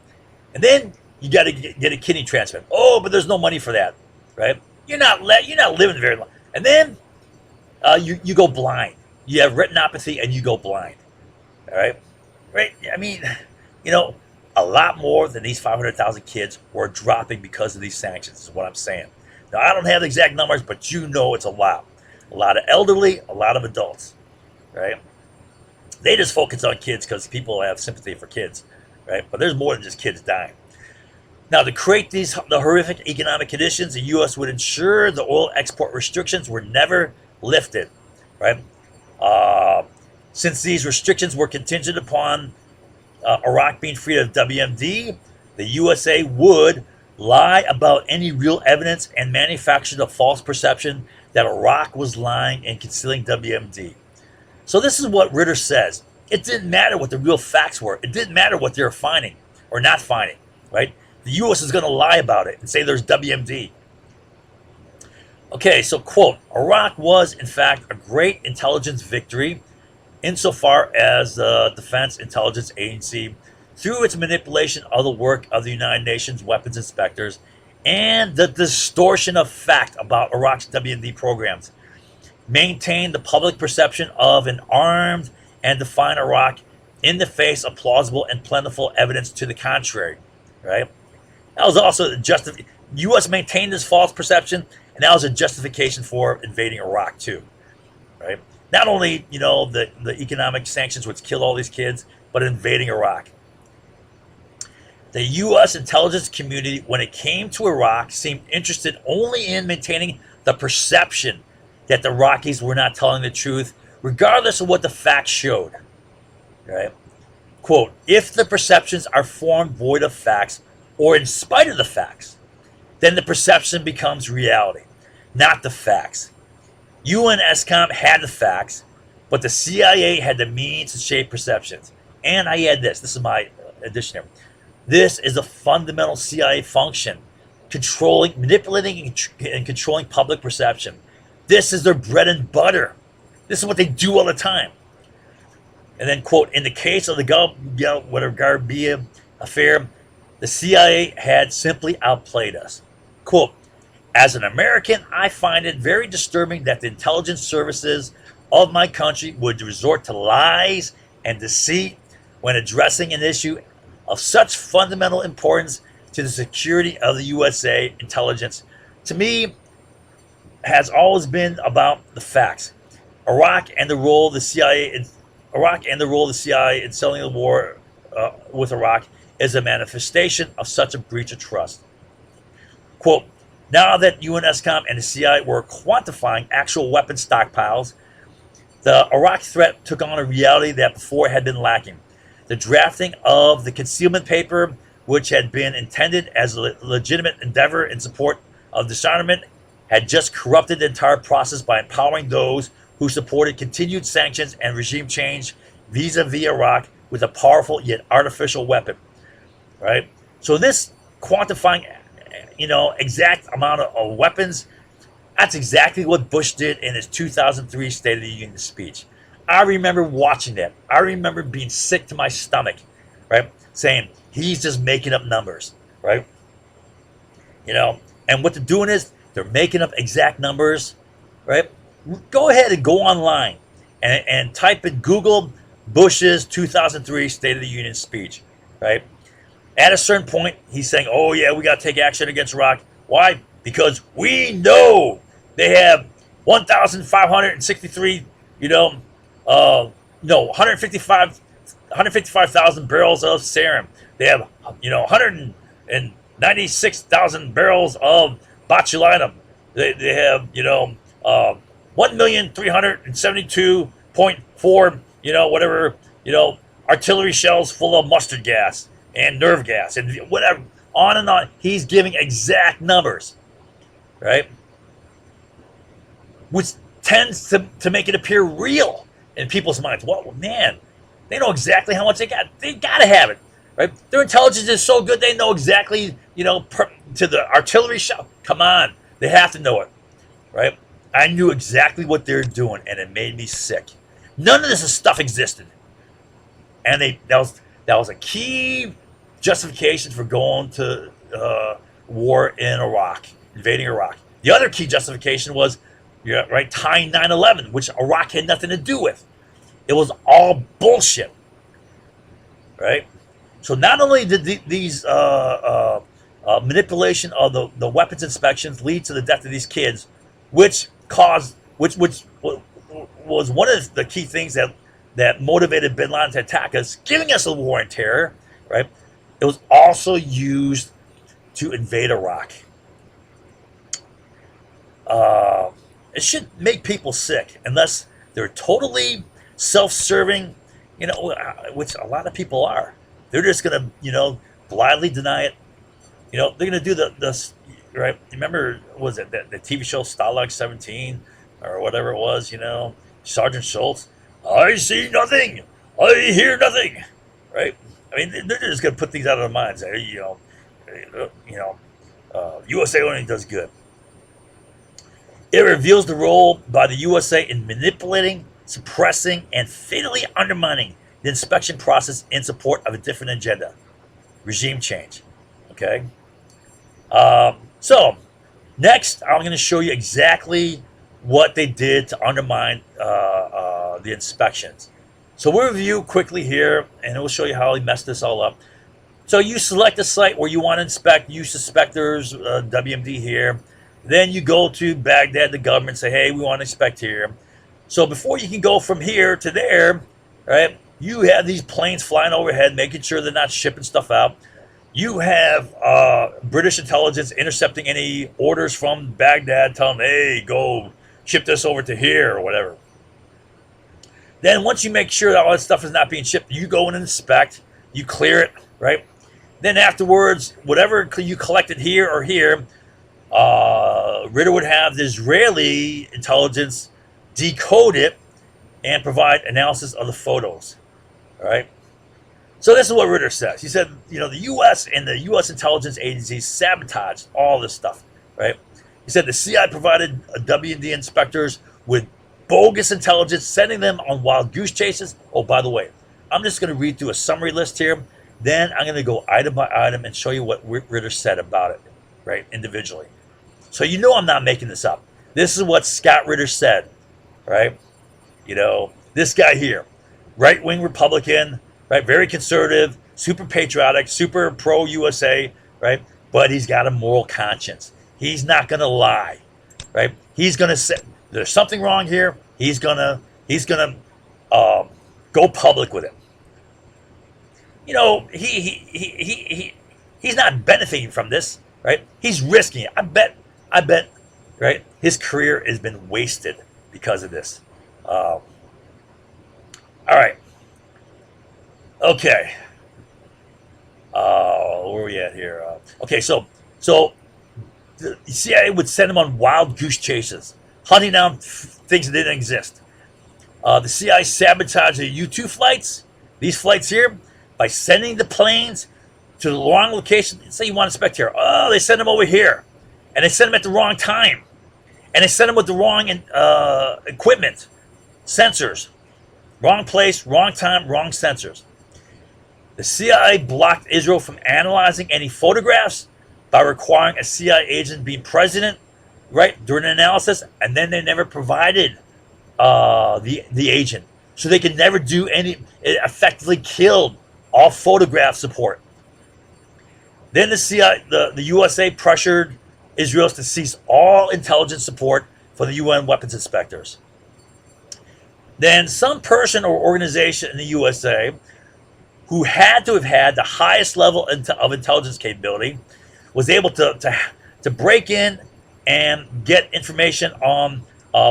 And then you got to get a kidney transplant. Oh, but there's no money for that, right? You're not living very long. And then you go blind. You have retinopathy and you go blind. All right? Right? I mean, a lot more than these 500,000 kids were dropping because of these sanctions, is what I'm saying. Now, I don't have the exact numbers, but it's a lot. A lot of elderly, a lot of adults, right? They just focus on kids because people have sympathy for kids, right? But there's more than just kids dying. Now, to create the horrific economic conditions, the U.S. would ensure the oil export restrictions were never lifted, right? Since these restrictions were contingent upon Iraq being freed of WMD, the USA would lie about any real evidence and manufacture the false perception that Iraq was lying and concealing WMD. So this is what Ritter says. It didn't matter what the real facts were. It didn't matter what they were finding or not finding, right? The U.S. is going to lie about it and say there's WMD. Okay, so quote, Iraq was, in fact, a great intelligence victory insofar as the Defense Intelligence Agency, through its manipulation of the work of the United Nations weapons inspectors and the distortion of fact about Iraq's WMD programs, maintained the public perception of an armed and defiant Iraq in the face of plausible and plentiful evidence to the contrary, right? That was also the U.S. maintained this false perception, and that was a justification for invading Iraq too, right? Not only, the economic sanctions which killed all these kids, but invading Iraq. The U.S. intelligence community, when it came to Iraq, seemed interested only in maintaining the perception that the Iraqis were not telling the truth, regardless of what the facts showed. Right? Quote, if the perceptions are formed void of facts or in spite of the facts, then the perception becomes reality, not the facts. UN had the facts, but the CIA had the means to shape perceptions. And I add this. This is my addition here. This is a fundamental CIA function, manipulating, and controlling public perception. This is their bread and butter. This is what they do all the time. And then, quote, in the case of the Garbia affair, the CIA had simply outplayed us. Quote, as an American, I find it very disturbing that the intelligence services of my country would resort to lies and deceit when addressing an issue of such fundamental importance to the security of the USA intelligence. To me, has always been about the facts. Iraq and the role of the CIA in selling the war with Iraq is a manifestation of such a breach of trust. Quote, now that UNSCOM and the CIA were quantifying actual weapon stockpiles, the Iraq threat took on a reality that before had been lacking. The drafting of the concealment paper, which had been intended as a legitimate endeavor in support of disarmament, had just corrupted the entire process by empowering those who supported continued sanctions and regime change vis-a-vis Iraq with a powerful yet artificial weapon. Right? So this quantifying, exact amount of weapons, that's exactly what Bush did in his 2003 State of the Union speech. I remember watching that. I remember being sick to my stomach, right? Saying, he's just making up numbers, right? And what they're doing is they're making up exact numbers, right? Go ahead and go online and type in Google Bush's 2003 State of the Union speech, right? At a certain point, he's saying, oh, yeah, we got to take action against Iraq. Why? Because we know they have 1,563, 155,000 barrels of sarin. They have, 196,000 barrels of botulinum. They have, 1,372.4, artillery shells full of mustard gas and nerve gas and whatever, on and on. He's giving exact numbers, right? Which tends to make it appear real in people's minds. Well, man, they know exactly how much they got. They got to have it, right? Their intelligence is so good, they know exactly, to the artillery shell. Come on, they have to know it, right? I knew exactly what they're doing, and it made me sick. None of this stuff existed, and that was a key justification for going to war in Iraq, invading Iraq. The other key justification was, tying 9/11, which Iraq had nothing to do with. It was all bullshit, right? So not only did these manipulation of the weapons inspections lead to the death of these kids, which was one of the key things that motivated bin Laden to attack us, giving us a war on terror, right? It was also used to invade Iraq. It should make people sick unless they're totally self-serving, which a lot of people are. They're just going to, blindly deny it. They're going to do the right. Remember, was it the TV show Stalag 17 or whatever it was? Sergeant Schultz. I see nothing. I hear nothing. Right. I mean, they're just going to put things out of their minds. USA only does good. It reveals the role by the USA in manipulating, suppressing, and fatally undermining the inspection process in support of a different agenda, regime change. Okay. So next, I'm going to show you exactly what they did to undermine the inspections. So we'll review quickly here, and it will show you how he messed this all up. So you select a site where you want to inspect. You suspect there's WMD here. Then you go to Baghdad, the government, say, hey, we want to inspect here. So before you can go from here to there, right, you have these planes flying overhead, making sure they're not shipping stuff out. You have British intelligence intercepting any orders from Baghdad, telling them, hey, go ship this over to here or whatever. Then once you make sure that all that stuff is not being shipped, you go and inspect, you clear it, right? Then afterwards, whatever you collected here or here, Ritter would have the Israeli intelligence decode it and provide analysis of the photos, all right? So this is what Ritter says. He said, the U.S. and the U.S. intelligence agencies sabotaged all this stuff, right? He said the CIA provided WMD inspectors with bogus intelligence, sending them on wild goose chases. Oh, by the way, I'm just going to read through a summary list here. Then I'm going to go item by item and show you what Ritter said about it, right, individually. So I'm not making this up. This is what Scott Ritter said, right? This guy here, right-wing Republican, right, very conservative, super patriotic, super pro-USA, right? But he's got a moral conscience. He's not going to lie, right? He's going to say there's something wrong here. He's gonna go public with it. He's not benefiting from this, right? He's risking it. I bet, right? His career has been wasted because of this. All right. Okay. Where are we at here? Okay, so the CIA would send him on wild goose chases, hunting down things that didn't exist. The CIA sabotaged the U-2 flights, these flights here, by sending the planes to the wrong location. Say you want to inspect here. Oh, they send them over here. And they send them at the wrong time. And they send them with the wrong equipment, sensors. Wrong place, wrong time, wrong sensors. The CIA blocked Israel from analyzing any photographs by requiring a CIA agent be present, right, during the analysis, and then they never provided the agent, so they could never do any. It effectively killed all photograph support. Then the USA pressured Israel to cease all intelligence support for the UN weapons inspectors. Then some person or organization in the USA who had to have had the highest level of intelligence capability was able to break in and get information on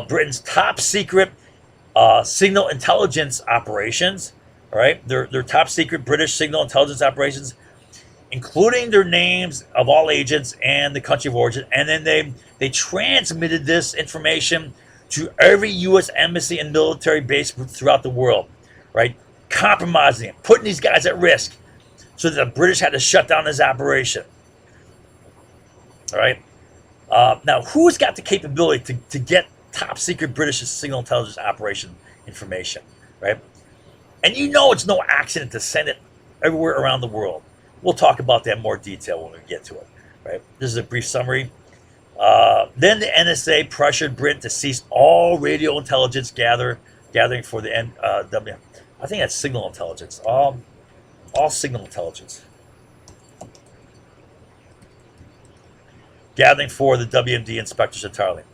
Britain's top secret signal intelligence operations, all right? Their top secret British signal intelligence operations, including their names of all agents and the country of origin. And then they transmitted this information to every U.S. embassy and military base throughout the world, right? Compromising it, putting these guys at risk, so that the British had to shut down this operation. All right. Now, who's got the capability to get top secret British signal intelligence operation information, right? And it's no accident to send it everywhere around the world. We'll talk about that in more detail when we get to it, right? This is a brief summary. Then the NSA pressured Britain to cease all radio intelligence gathering for the NW. I think that's signal intelligence. All signal intelligence. Gathering for the WMD inspectors entirely.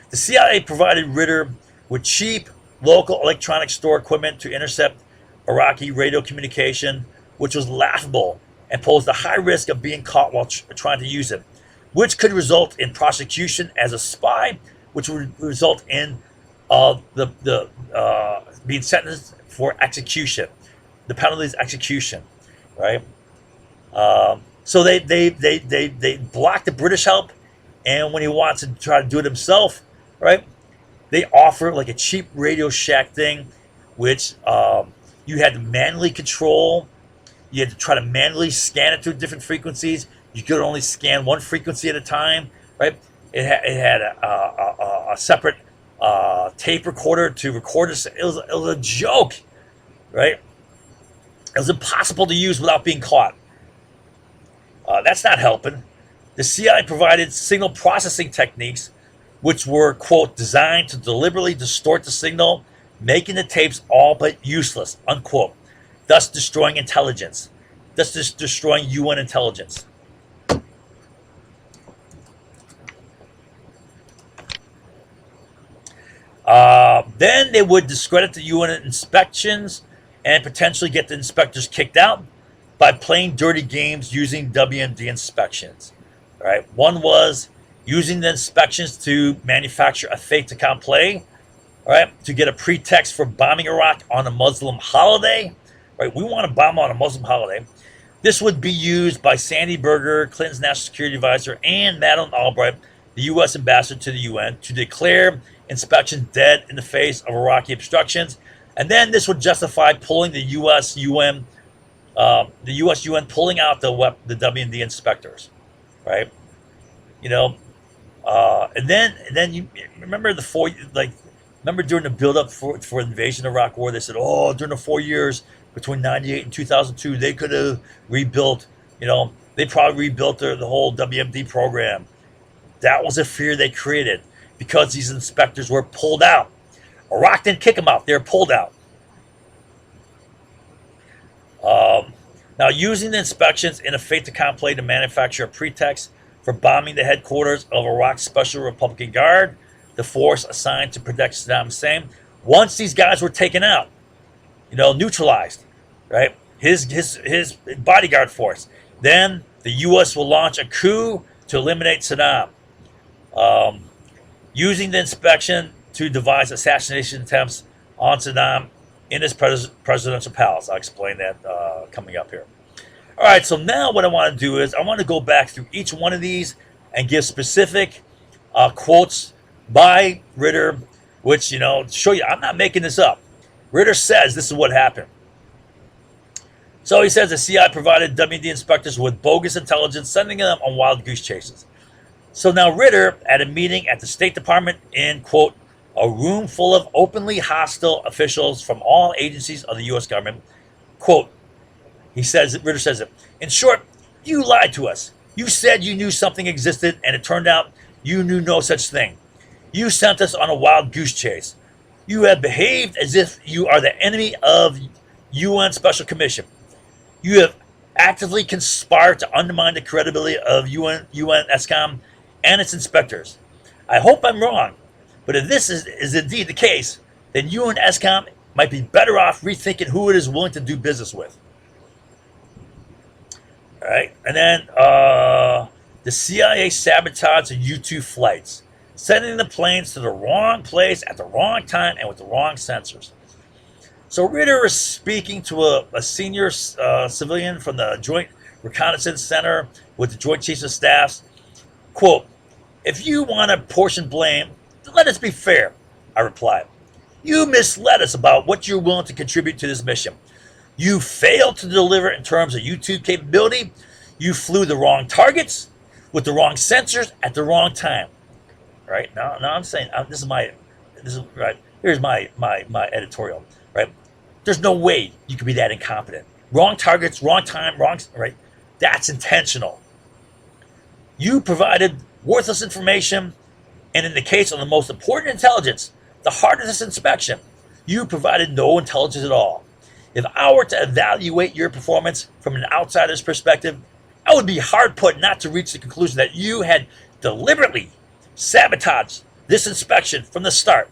The CIA provided Ritter with cheap local electronic store equipment to intercept Iraqi radio communication, which was laughable and posed a high risk of being caught while trying to use it, which could result in prosecution as a spy, which would result in being sentenced for execution. The penalty is execution, right? So they block the British help, and when he wants to try to do it himself, right, they offer like a cheap Radio Shack thing, which you had to manually control. You had to try to manually scan it through different frequencies. You could only scan one frequency at a time, right? It had a separate tape recorder to record it. It was a joke, right? It was impossible to use without being caught. That's not helping. The CIA provided signal processing techniques which were, quote, designed to deliberately distort the signal, making the tapes all but useless, unquote, thus destroying intelligence, thus destroying UN intelligence. Then they would discredit the UN inspections and potentially get the inspectors kicked out. by playing dirty games using WMD inspections. All right, one was using the inspections to manufacture a fait accompli, all right, to get a pretext for bombing Iraq on a Muslim holiday. Right, we want to bomb on a Muslim holiday. This would be used by Sandy Berger, Clinton's national security advisor, and Madeleine Albright, the U.S. ambassador to the UN, to declare inspection dead in the face of Iraqi obstructions. And then this would justify pulling the U.S. UN pulling out the WMD inspectors, right? You know, and then you remember remember during the buildup for the invasion of Iraq War, they said, oh, during the 4 years between 98 and 2002, they could have rebuilt, they probably rebuilt the whole WMD program. That was a fear they created because these inspectors were pulled out. Iraq didn't kick them out, they were pulled out. Now, using the inspections in a fait accompli to manufacture a pretext for bombing the headquarters of Iraq's Special Republican Guard, the force assigned to protect Saddam Hussein. Once these guys were taken out, neutralized, right? His bodyguard force. Then the U.S. will launch a coup to eliminate Saddam, using the inspection to devise assassination attempts on Saddam in his presidential palace. I'll explain that coming up here. All right, so now what I want to do is I want to go back through each one of these and give specific quotes by Ritter, which, show you I'm not making this up. Ritter says this is what happened. So he says the CIA provided WMD inspectors with bogus intelligence, sending them on wild goose chases. So now Ritter, at a meeting at the State Department in, quote, a room full of openly hostile officials from all agencies of the U.S. government, quote, Ritter says it, in short, you lied to us. You said you knew something existed, and it turned out you knew no such thing. You sent us on a wild goose chase. You have behaved as if you are the enemy of UN Special Commission. You have actively conspired to undermine the credibility of UN ESCOM and its inspectors. I hope I'm wrong, but if this is indeed the case, then UN ESCOM might be better off rethinking who it is willing to do business with. All right, and then the CIA sabotaged the U-2 flights, sending the planes to the wrong place at the wrong time and with the wrong sensors. So Ritter is speaking to a senior civilian from the Joint Reconnaissance Center with the Joint Chiefs of Staff. Quote, if you want to portion blame, let us be fair, I replied. You misled us about what you're willing to contribute to this mission. You failed to deliver in terms of U-2 capability. You flew the wrong targets with the wrong sensors at the wrong time. Right now, I'm saying this is right. Here's my editorial. Right, there's no way you could be that incompetent. Wrong targets, wrong time, wrong. Right, that's intentional. You provided worthless information, and in the case of the most important intelligence, the heart of this inspection, you provided no intelligence at all. If I were to evaluate your performance from an outsider's perspective, I would be hard put not to reach the conclusion that you had deliberately sabotaged this inspection from the start.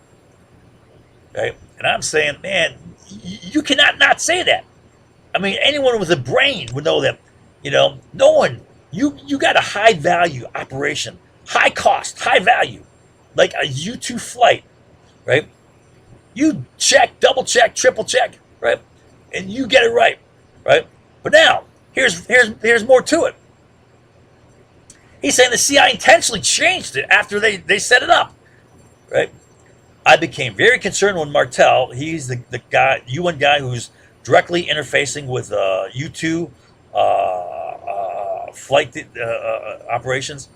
Right? And I'm saying, man, you cannot not say that. I mean, anyone with a brain would know that, no one, you got a high value operation, high cost, high value, like a U-2 flight, right? You check, double check, triple check, right? And you get it right? But now, here's more to it. He's saying the CIA intentionally changed it after they set it up, right? I became very concerned when Martel, he's the guy, UN guy who's directly interfacing with U-2 flight operations,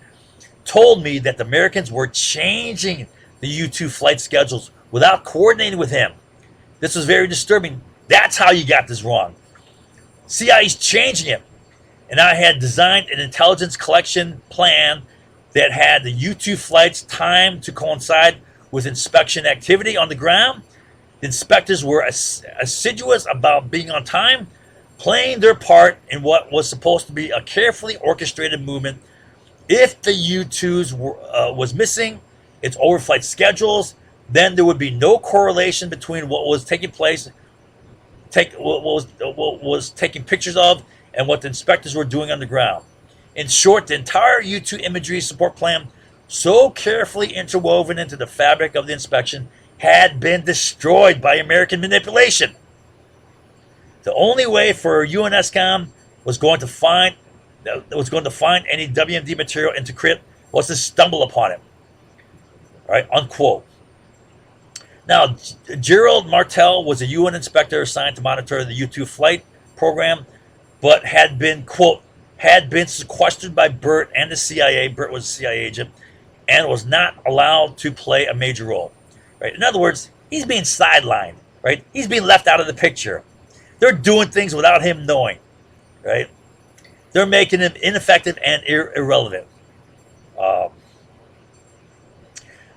told me that the Americans were changing the U-2 flight schedules without coordinating with him. This was very disturbing. That's how you got this wrong. CIA's changing it. And I had designed an intelligence collection plan that had the U-2 flights timed to coincide with inspection activity on the ground. The inspectors were assiduous about being on time, playing their part in what was supposed to be a carefully orchestrated movement. If the U-2s was missing its overflight schedules, then there would be no correlation between what was taking place, what was taking pictures of, and what the inspectors were doing on the ground. In short, the entire U2 imagery support plan, so carefully interwoven into the fabric of the inspection, had been destroyed by American manipulation. The only way for UNSCOM was going to find any WMD material and to crit was to stumble upon it. Right, unquote. Now, Gerald Martel was a UN inspector assigned to monitor the U-2 flight program, but had been, quote, had been sequestered by Burt and the CIA. Burt was a CIA agent, and was not allowed to play a major role. Right? In other words, he's being sidelined. Right? He's being left out of the picture. They're doing things without him knowing. Right? They're making him ineffective and irrelevant.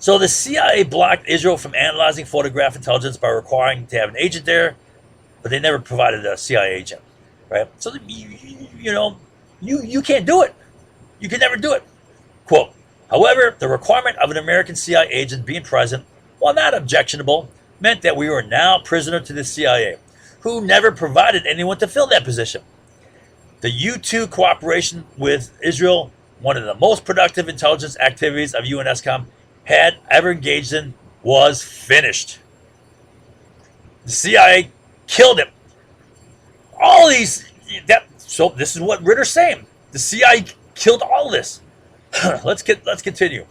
So the CIA blocked Israel from analyzing photograph intelligence by requiring to have an agent there, but they never provided a CIA agent, right? So you can't do it. You can never do it. Quote, however, the requirement of an American CIA agent being present, while not objectionable, meant that we were now prisoner to the CIA, who never provided anyone to fill that position. The U-2 cooperation with Israel, one of the most productive intelligence activities of UNSCOM had ever engaged in, was finished. The CIA killed him. All these, so this is what Ritter's saying. The CIA killed all this. Let's continue.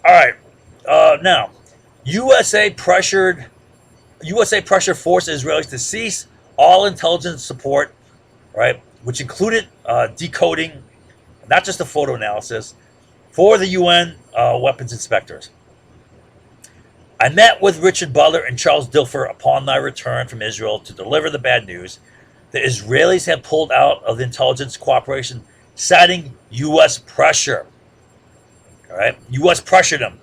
All right. Now, USA pressure forced Israelis to cease all intelligence support, right, which included decoding, not just the photo analysis, for the UN weapons inspectors. I met with Richard Butler and Charles Dilfer upon my return from Israel to deliver the bad news. The Israelis had pulled out of the intelligence cooperation, citing U.S. pressure. All right, U.S. pressured them.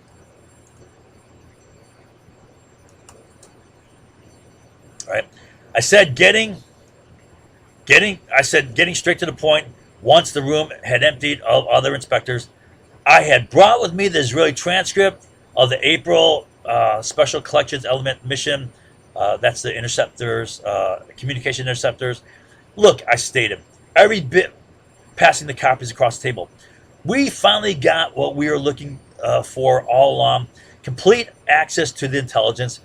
All right, I said getting straight to the point. Once the room had emptied of other inspectors, I had brought with me the Israeli transcript of the April Special Collections Element mission. That's the interceptors, communication interceptors. Look, I stated, every bit passing the copies across the table. We finally got what we were looking for all along, complete access to the intelligence.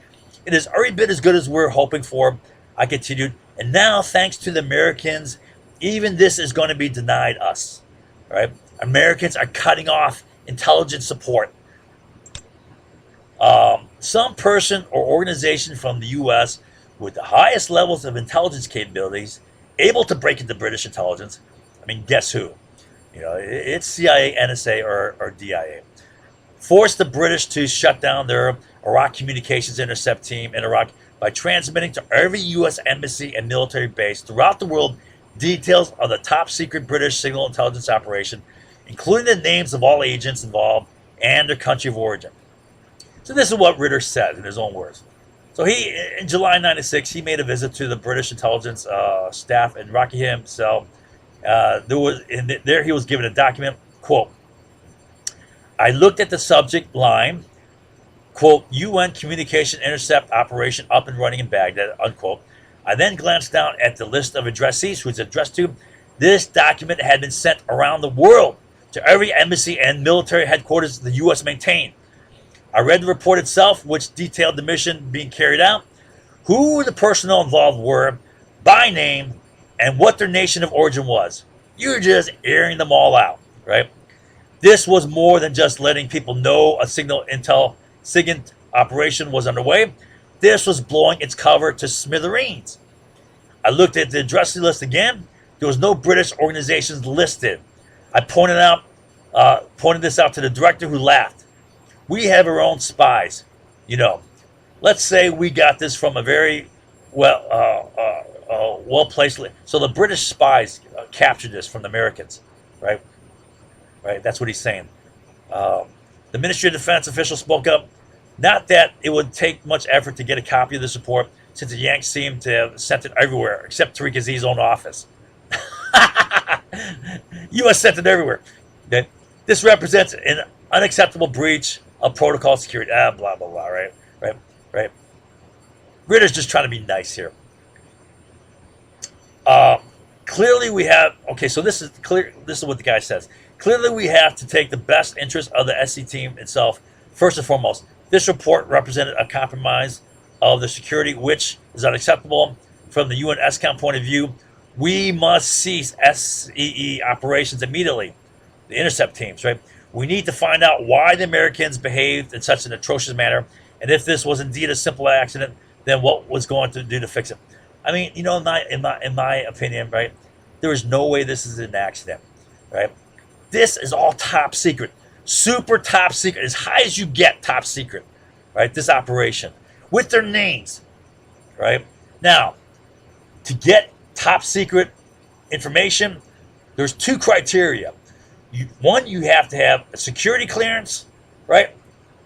It is every bit as good as we're hoping for, I continued. And now, thanks to the Americans, even this is going to be denied us. Right? Americans are cutting off intelligence support. Some person or organization from the U.S. with the highest levels of intelligence capabilities, able to break into British intelligence. I mean, guess who? It's CIA, NSA, or DIA. Forced the British to shut down their Iraq communications intercept team in Iraq by transmitting to every U.S. embassy and military base throughout the world details of the top secret British signal intelligence operation, including the names of all agents involved and their country of origin. So this is what Ritter said in his own words. So in July '96, he made a visit to the British intelligence staff in Rockingham cell. There he was given a document, quote, I looked at the subject line, quote, UN communication intercept operation up and running in Baghdad, unquote. I then glanced down at the list of addressees who it's addressed to. This document had been sent around the world to every embassy and military headquarters the U.S. maintained. I read the report itself, which detailed the mission being carried out, who the personnel involved were, by name, and what their nation of origin was. You're just airing them all out, right? This was more than just letting people know a signal intel SIGINT operation was underway. This was blowing its cover to smithereens. I looked at the addressee list again. There was no British organizations listed. I pointed this out to the director, who laughed. We have our own spies. Let's say we got this from a very well-placed. So the British spies captured this from the Americans, right? Right. That's what he's saying. The Ministry of Defense official spoke up. Not that it would take much effort to get a copy of this report, since the Yanks seemed to have sent it everywhere, except Tariq Aziz's own office. U.S. sent it everywhere. Okay? This represents an unacceptable breach of protocol security. Blah, blah, blah, right? Ritter's just trying to be nice here. clearly we have, okay, so this is clear, this is what the guy says. Clearly we have to take the best interest of the SC team itself first and foremost. This report represented a compromise of the security, which is unacceptable from the UN SCOM point of view. We must cease SEE operations immediately, the intercept teams, right? We need to find out why the Americans behaved in such an atrocious manner, and if this was indeed a simple accident, then what was going to do to fix it? I mean, you know, in my opinion, right, there is no way this is an accident, right? This is all top secret, super top secret, as high as you get top secret, right? This operation with their names, right? Now, to get top secret information, there's two criteria. One, you have to have a security clearance, right,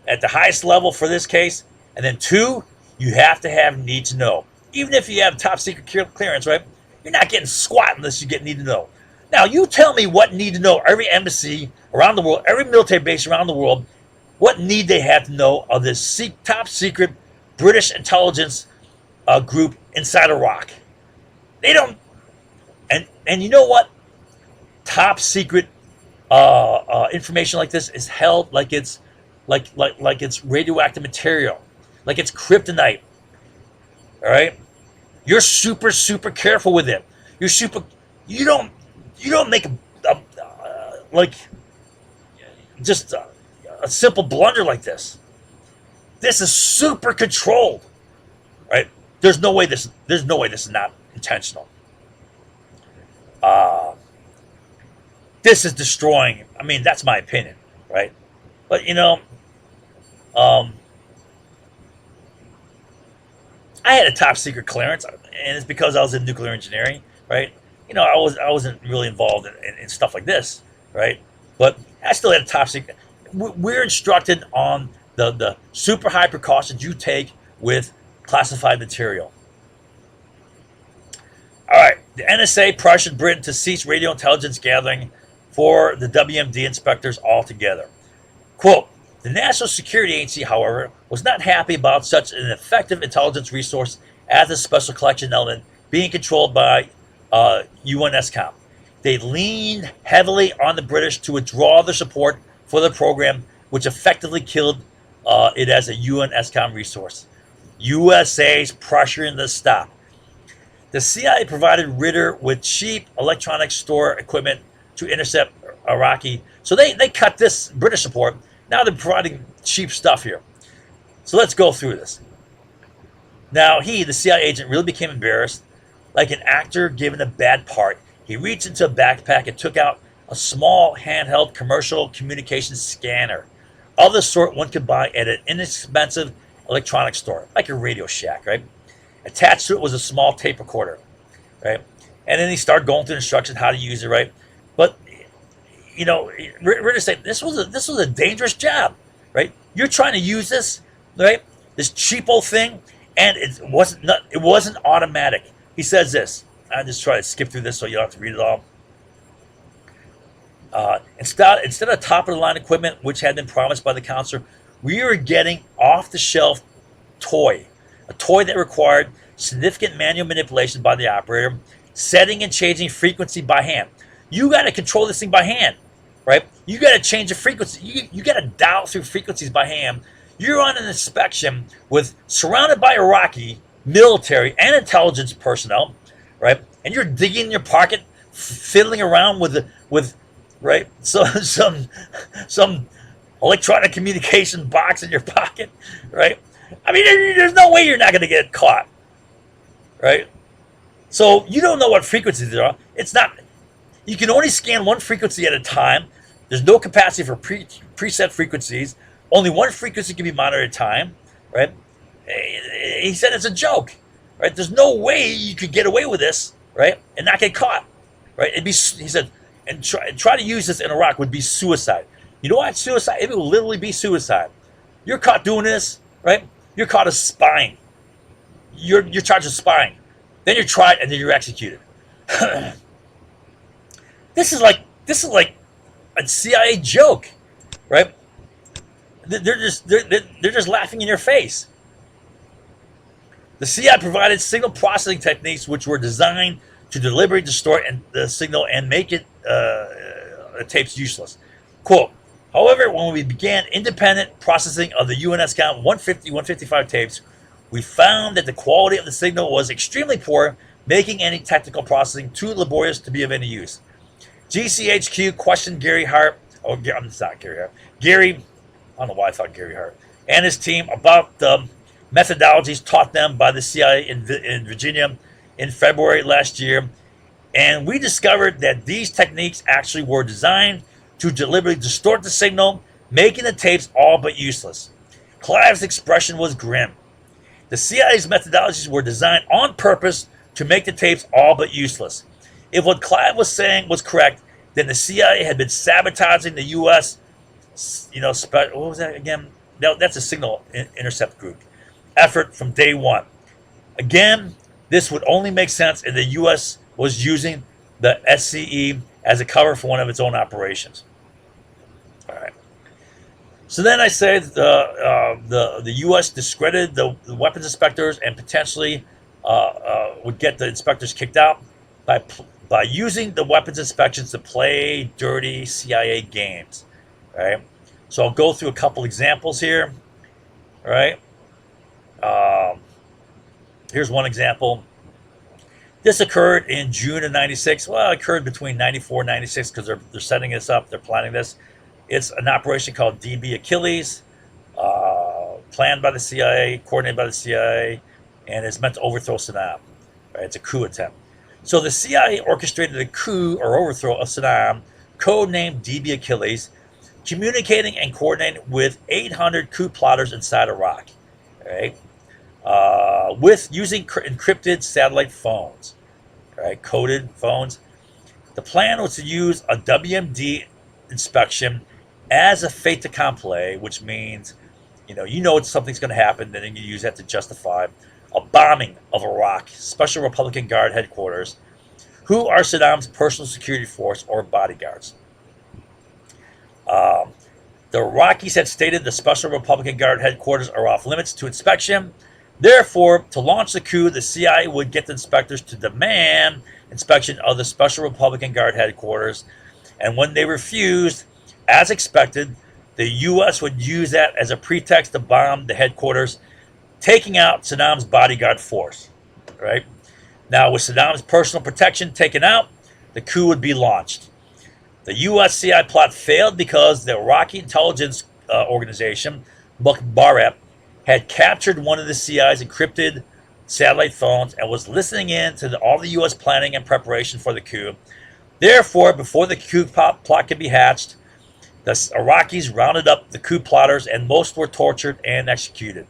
at the highest level for this case, and then two, you have to have need to know. Even if you have top secret clearance, right, you're not getting squat unless you get need to know. Now, you tell me what need to know every embassy around the world, every military base around the world, what need they have to know of this top secret British intelligence group inside Iraq. They don't, and you know what? Top secret information like this is held like it's like it's radioactive material, like it's kryptonite. All right, you're super careful with it. You don't make like just a simple blunder like this. This is super controlled, right? There's no way this is not intentional. This is destroying. I mean, that's my opinion, right? But you know, I had a top secret clearance, and it's because I was in nuclear engineering, right? You know, I wasn't really involved in stuff like this, right? But I still had a top secret. We're instructed on the super high precautions you take with classified material. All right, the NSA pressured Britain to cease radio intelligence gathering for the WMD inspectors altogether. Quote, the National Security Agency, however, was not happy about such an effective intelligence resource as the special collection element being controlled by UN SCOM. They leaned heavily on the British to withdraw their support for the program, which effectively killed it as a UN SCOM resource. USA's pressuring the stop. The CIA provided Ritter with cheap electronic store equipment to intercept Iraqi. So they cut this British support. Now they're providing cheap stuff here. So let's go through this. Now the CIA agent, really became embarrassed. Like an actor given a bad part, he reached into a backpack and took out a small handheld commercial communication scanner of the sort one could buy at an inexpensive electronics store, like a Radio Shack, right? Attached to it was a small tape recorder, right? And then he started going through instructions how to use it, right? But you know, Ritter said this was a dangerous job, right? You're trying to use this, right? This cheap old thing, and it wasn't automatic. He says this. I just try to skip through this so you don't have to read it all. Instead of top of the line equipment, which had been promised by the counselor, we were getting off the shelf toy, a toy that required significant manual manipulation by the operator, setting and changing frequency by hand. You got to control this thing by hand, right? You got to change the frequency. You got to dial through frequencies by hand. You're on an inspection surrounded by Iraqi military and intelligence personnel, right? And you're digging in your pocket, fiddling around with right, some electronic communication box in your pocket, right? I mean, there's no way you're not going to get caught, right? So you don't know what frequencies there are. It's not. You can only scan one frequency at a time. There's no capacity for preset frequencies. Only one frequency can be monitored at a time, right? He said it's a joke, right? There's no way you could get away with this, right, and not get caught, right? He said, and try to use this in Iraq would be suicide. You know what? Suicide. It will literally be suicide. You're caught doing this, right? You're caught as spying. You're charged with spying. Then you're tried and then you're executed. This is like a CIA joke, right? They're just laughing in your face. The CIA provided signal processing techniques which were designed to deliberately distort the signal and make it the tapes useless. Quote, however, when we began independent processing of the UNSCOM 150, 155 tapes, we found that the quality of the signal was extremely poor, making any technical processing too laborious to be of any use. GCHQ questioned Gary Hart, it's not Gary Hart, Gary, I don't know why I thought Gary Hart, and his team about the methodologies taught them by the CIA in Virginia in February last year, and we discovered that these techniques actually were designed to deliberately distort the signal, making the tapes all but useless. Clive's expression was grim. The CIA's methodologies were designed on purpose to make the tapes all but useless. If what Clive was saying was correct, then the CIA had been sabotaging the U.S. What was that again? That's a signal intercept group effort from day one. Again, this would only make sense if the U.S. was using the SCE as a cover for one of its own operations. All right. So then I say the U.S. discredited the weapons inspectors and potentially would get the inspectors kicked out by using the weapons inspections to play dirty CIA games. All right. So I'll go through a couple examples here. All right. Here's one example. This occurred in June of 96. Well, it occurred between 94 and 96 because they're setting this up. They're planning this. It's an operation called DB Achilles, planned by the CIA, coordinated by the CIA, and is meant to overthrow Saddam. Right? It's a coup attempt. So the CIA orchestrated a coup or overthrow of Saddam, codenamed DB Achilles, communicating and coordinating with 800 coup plotters inside Iraq. Right? With using encrypted satellite phones, right, coded phones. The plan was to use a WMD inspection as a fait accompli, which means, something's going to happen, then you use that to justify a bombing of Iraq, Special Republican Guard headquarters, who are Saddam's personal security force or bodyguards. The Iraqis had stated the Special Republican Guard headquarters are off limits to inspection. Therefore, to launch the coup, the CIA would get the inspectors to demand inspection of the Special Republican Guard headquarters, and when they refused, as expected, the U.S. would use that as a pretext to bomb the headquarters, taking out Saddam's bodyguard force. Right? Now, with Saddam's personal protection taken out, the coup would be launched. The U.S. CIA plot failed because the Iraqi intelligence organization, Mukhbarat, had captured one of the CIA's encrypted satellite phones and was listening in to all the U.S. planning and preparation for the coup. Therefore, before the coup plot could be hatched, the Iraqis rounded up the coup plotters and most were tortured and executed.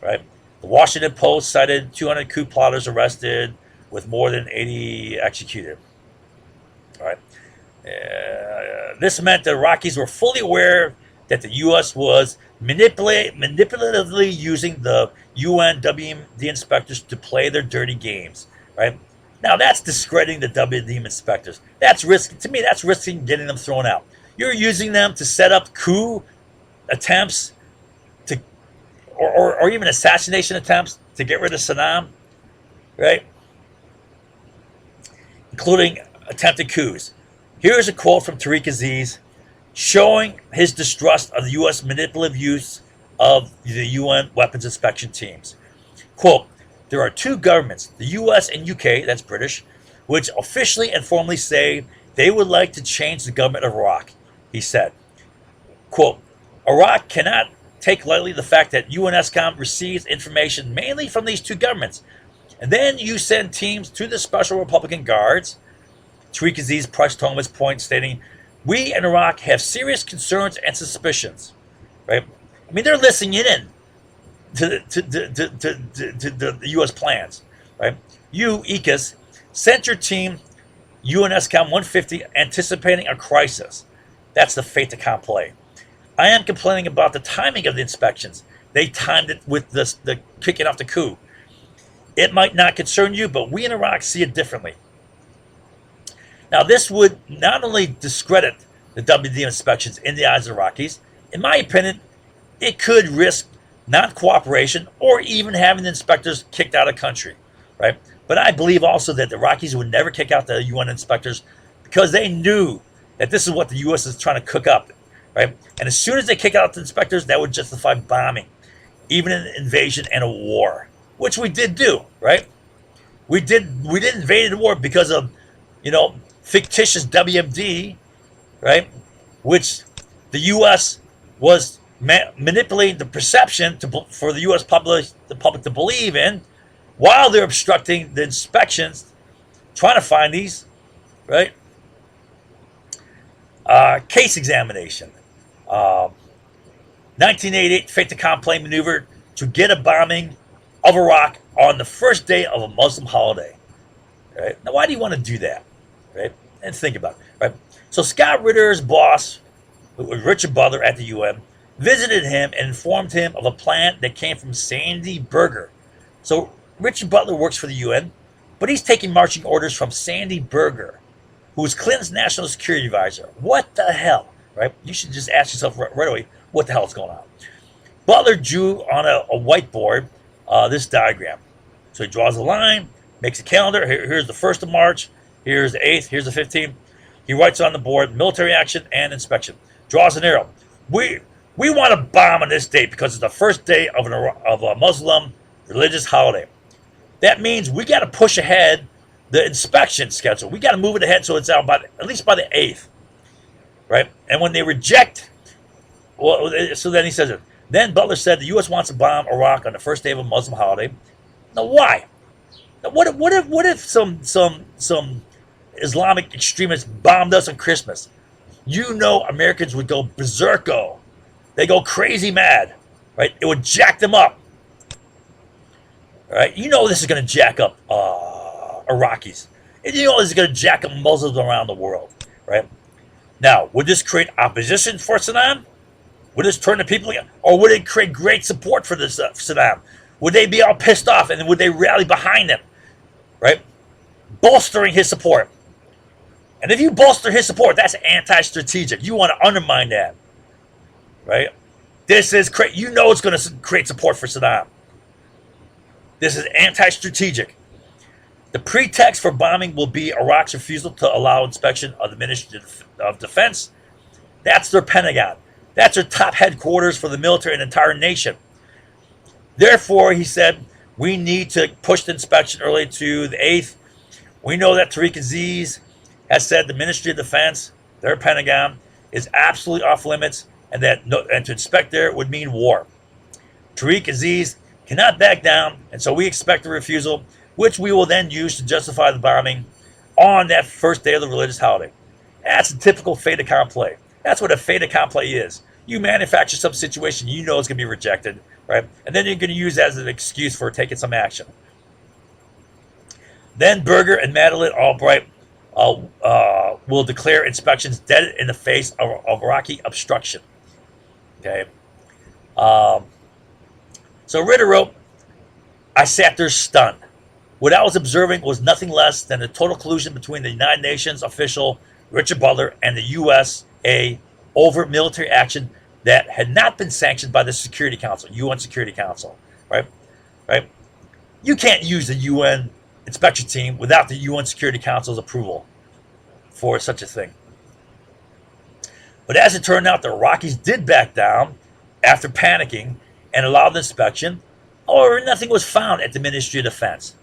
Right? The Washington Post cited 200 coup plotters arrested with more than 80 executed. All right. This meant the Iraqis were fully aware that the U.S. was manipulatively using the UN WMD inspectors to play their dirty games. Right? Now that's discrediting the WMD inspectors. That's risking getting them thrown out. You're using them to set up coup attempts to, or even assassination attempts to get rid of Saddam, right? Including attempted coups. Here's a quote from Tariq Aziz showing his distrust of the U.S. manipulative use of the UN weapons inspection teams. Quote, there are two governments, the U.S. and UK, that's British, which officially and formally say they would like to change the government of Iraq, he said. Quote, Iraq cannot take lightly the fact that UNSCOM receives information mainly from these two governments. And then you send teams to the Special Republican Guards. Tariq Aziz pressed home his point, stating, we in Iraq have serious concerns and suspicions. Right? I mean, they're listening in to the U.S. plans. Right? You, ECAS, sent your team UNSCOM 150 anticipating a crisis. That's the fait accompli. I am complaining about the timing of the inspections. They timed it with the kicking off the coup. It might not concern you, but we in Iraq see it differently. Now, this would not only discredit the WD inspections in the eyes of Iraqis, in my opinion, it could risk non-cooperation or even having the inspectors kicked out of the country. Right? But I believe also that the Iraqis would never kick out the UN inspectors because they knew that this is what the U.S. is trying to cook up, right? And as soon as they kick out the inspectors, that would justify bombing, even an invasion and a war, which we did do, right? We did invade the war because of, fictitious WMD, right? Which the U.S. was manipulating the perception for the U.S. the public to believe in, while they're obstructing the inspections, trying to find these, right? Case examination. 1988 fait accompli maneuver to get a bombing of Iraq on the first day of a Muslim holiday. Right? Now, why do you want to do that? Right? And think about it. Right? So Scott Ritter's boss, Richard Butler at the UN, visited him and informed him of a plan that came from Sandy Berger. So Richard Butler works for the UN, but he's taking marching orders from Sandy Berger, who was Clinton's national security advisor. What the hell? Right? You should just ask yourself right away, what the hell is going on? Butler drew on a whiteboard this diagram. So he draws a line, makes a calendar. Here's the 1st of March. Here's the 8th. Here's the 15th. He writes on the board military action and inspection. Draws an arrow. We want to bomb on this date because it's the first day of a Muslim religious holiday. That means we got to push ahead the inspection schedule. We got to move it ahead so it's out at least by the 8th, right? And when they reject, so then he says it. Then Butler said the U.S. wants to bomb Iraq on the first day of a Muslim holiday. Now, why? Now, what if some Islamic extremists bombed us on Christmas? Americans would go berserko. They go crazy mad, right? It would jack them up, right? This is going to jack up Iraqis. And this is going to jack up Muslims around the world, right? Now, would this create opposition for Saddam? Would this turn the people against, or would it create great support for this Saddam? Would they be all pissed off and would they rally behind him, right? Bolstering his support. And if you bolster his support, that's anti-strategic. You want to undermine that, right? This is it's going to create support for Saddam. This is anti-strategic. The pretext for bombing will be Iraq's refusal to allow inspection of the Ministry of Defense. That's their Pentagon. That's their top headquarters for the military and entire nation. Therefore, he said, we need to push the inspection early to the 8th. We know that Tariq Aziz has said the Ministry of Defense, their Pentagon, is absolutely off limits, and to inspect there would mean war. Tariq Aziz cannot back down, and so we expect a refusal, which we will then use to justify the bombing on that first day of the religious holiday. That's a typical fait accompli. That's what a fait accompli is. You manufacture some situation it's going to be rejected, right? And then you're going to use that as an excuse for taking some action. Then Berger and Madeleine Albright will declare inspections dead in the face of Iraqi obstruction. Okay. So Ritter wrote, I sat there stunned. What I was observing was nothing less than a total collusion between the United Nations official Richard Butler and the USA over military action that had not been sanctioned by the Security Council, UN Security Council, right? Right? You can't use the UN inspection team without the UN Security Council's approval for such a thing. But as it turned out, the Iraqis did back down after panicking and allowed the inspection. However, nothing was found at the Ministry of Defense.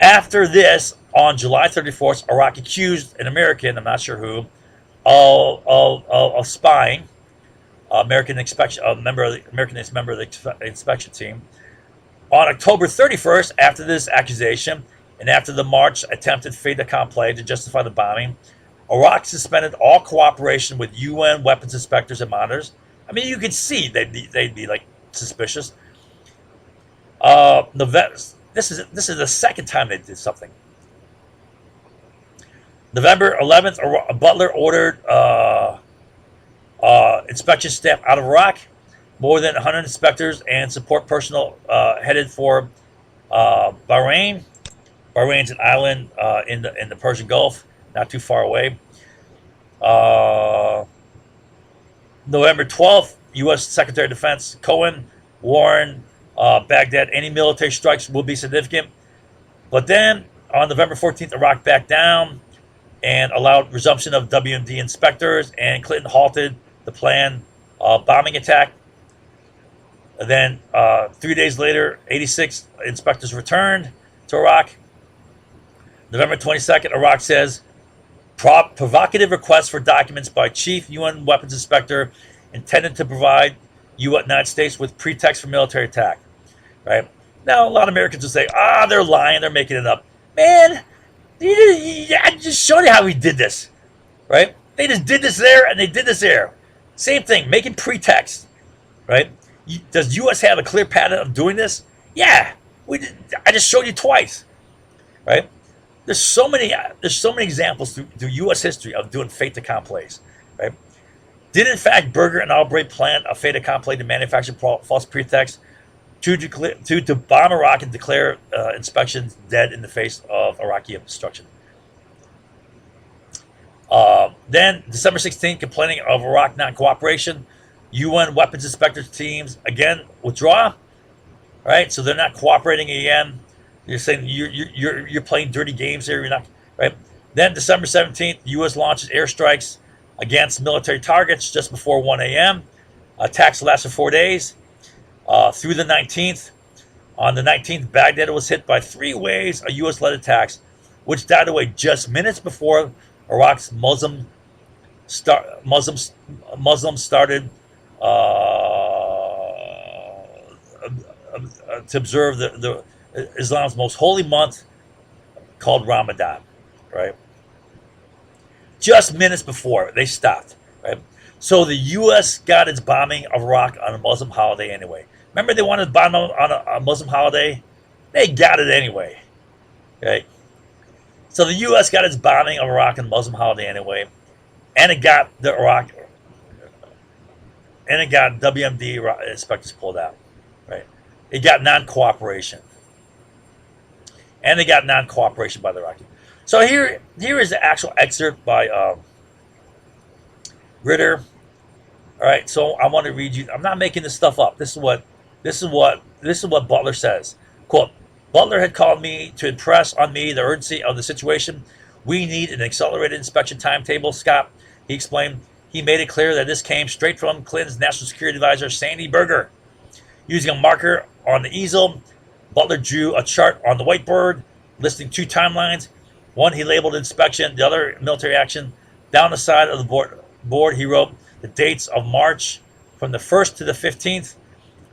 After this, on July 34th, Iraq accused an American, I'm not sure who, of spying, American member of the inspection team. On October 31st, after this accusation, and after the March attempted fait accompli to justify the bombing, Iraq suspended all cooperation with UN weapons inspectors and monitors. I mean, you could see they'd be like suspicious. This is the second time they did something. November 11th, Butler ordered inspection staff out of Iraq. More than 100 inspectors and support personnel headed for Bahrain. Bahrain's an island in the Persian Gulf, not too far away. November 12th, U.S. Secretary of Defense Cohen warned Baghdad any military strikes will be significant. But then on November 14th, Iraq backed down and allowed resumption of WMD inspectors, and Clinton halted the planned bombing attack. And then 3 days later, 86 inspectors returned to Iraq. November 22nd, Iraq says, provocative request for documents by Chief UN Weapons Inspector intended to provide United States with pretext for military attack. Right? Now, a lot of Americans will say, they're lying, they're making it up. Man, I just showed you how we did this. Right? They just did this there, and they did this there. Same thing, making pretext. Right? Does U.S. have a clear pattern of doing this? Yeah. I just showed you twice. Right? There's so many examples through U.S. history of doing fait accompli. Right? Did in fact Berger and Albright plan a fait accompli to manufacture false pretexts to bomb Iraq and declare inspections dead in the face of Iraqi obstruction? Then December 16th, complaining of Iraq non-cooperation, UN weapons inspectors teams again withdraw. Right, so they're not cooperating again. You're saying you're playing dirty games here. You're not, right? Then December 17th, the U.S. launches airstrikes against military targets just before 1 a.m. Attacks lasted 4 days. Through the 19th. On the 19th, Baghdad was hit by 3 waves of U.S.-led attacks, which died away just minutes before Iraq's Muslims started to observe the Islam's most holy month called Ramadan, right? Just minutes before they stopped, right? So the U.S. got its bombing of Iraq on a Muslim holiday anyway. Remember they wanted to bomb on a Muslim holiday? They got it anyway, okay? So the U.S. got its bombing of Iraq on a Muslim holiday anyway, and it got WMD inspectors pulled out, right? It got non-cooperation. And they got non-cooperation by the Iraqi. So here is the actual excerpt by Ritter. All right, so I want to read you. I'm not making this stuff up. This is what Butler says. Quote: Butler had called me to impress on me the urgency of the situation. We need an accelerated inspection timetable, Scott. He explained. He made it clear that this came straight from Clinton's National Security Advisor, Sandy Berger. Using a marker on the easel, Butler drew a chart on the whiteboard listing 2 timelines. One he labeled inspection, the other military action. Down the side of the board he wrote the dates of March from the 1st to the 15th.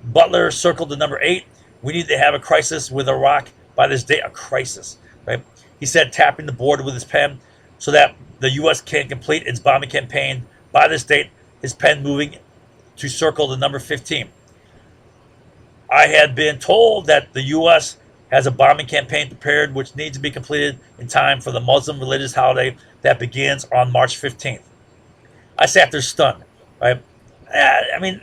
Butler circled the number 8. We need to have a crisis with Iraq by this date. A crisis, right? He said, tapping the board with his pen so that the U.S. can complete its bombing campaign by this date, his pen moving to circle the number 15. I had been told that the U.S. has a bombing campaign prepared which needs to be completed in time for the Muslim religious holiday that begins on March 15th. I sat there stunned, right? I mean,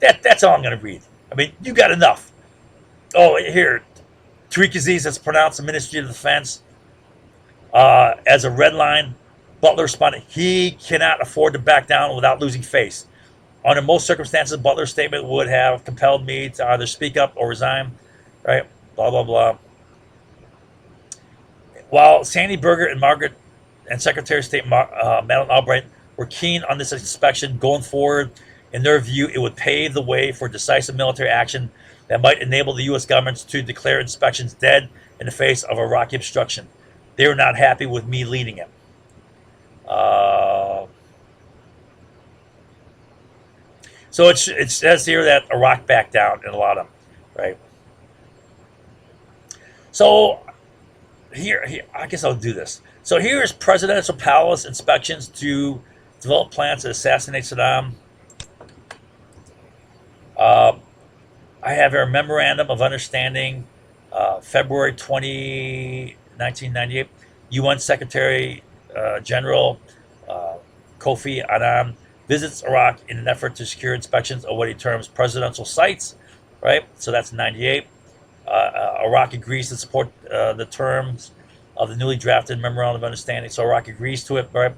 that's all I'm going to read. I mean, you got enough. Oh, here, Tariq Aziz has pronounced the Ministry of Defense as a red line. Butler responded, he cannot afford to back down without losing face. Under most circumstances, Butler's statement would have compelled me to either speak up or resign, right? Blah, blah, blah. While Sandy Berger and Secretary of State Madeleine Albright were keen on this inspection going forward, in their view, it would pave the way for decisive military action that might enable the U.S. government to declare inspections dead in the face of Iraqi obstruction. They were not happy with me leading it. So it says here that Iraq backed down in a lot of them, right? So here, I guess I'll do this. So here is presidential palace inspections to develop plans to assassinate Saddam. I have a memorandum of understanding, February 20, 1998, UN Secretary General Kofi Annan visits Iraq in an effort to secure inspections of what he terms presidential sites, right? So that's 98. Iraq agrees to support the terms of the newly drafted Memorandum of Understanding. So Iraq agrees to it, right?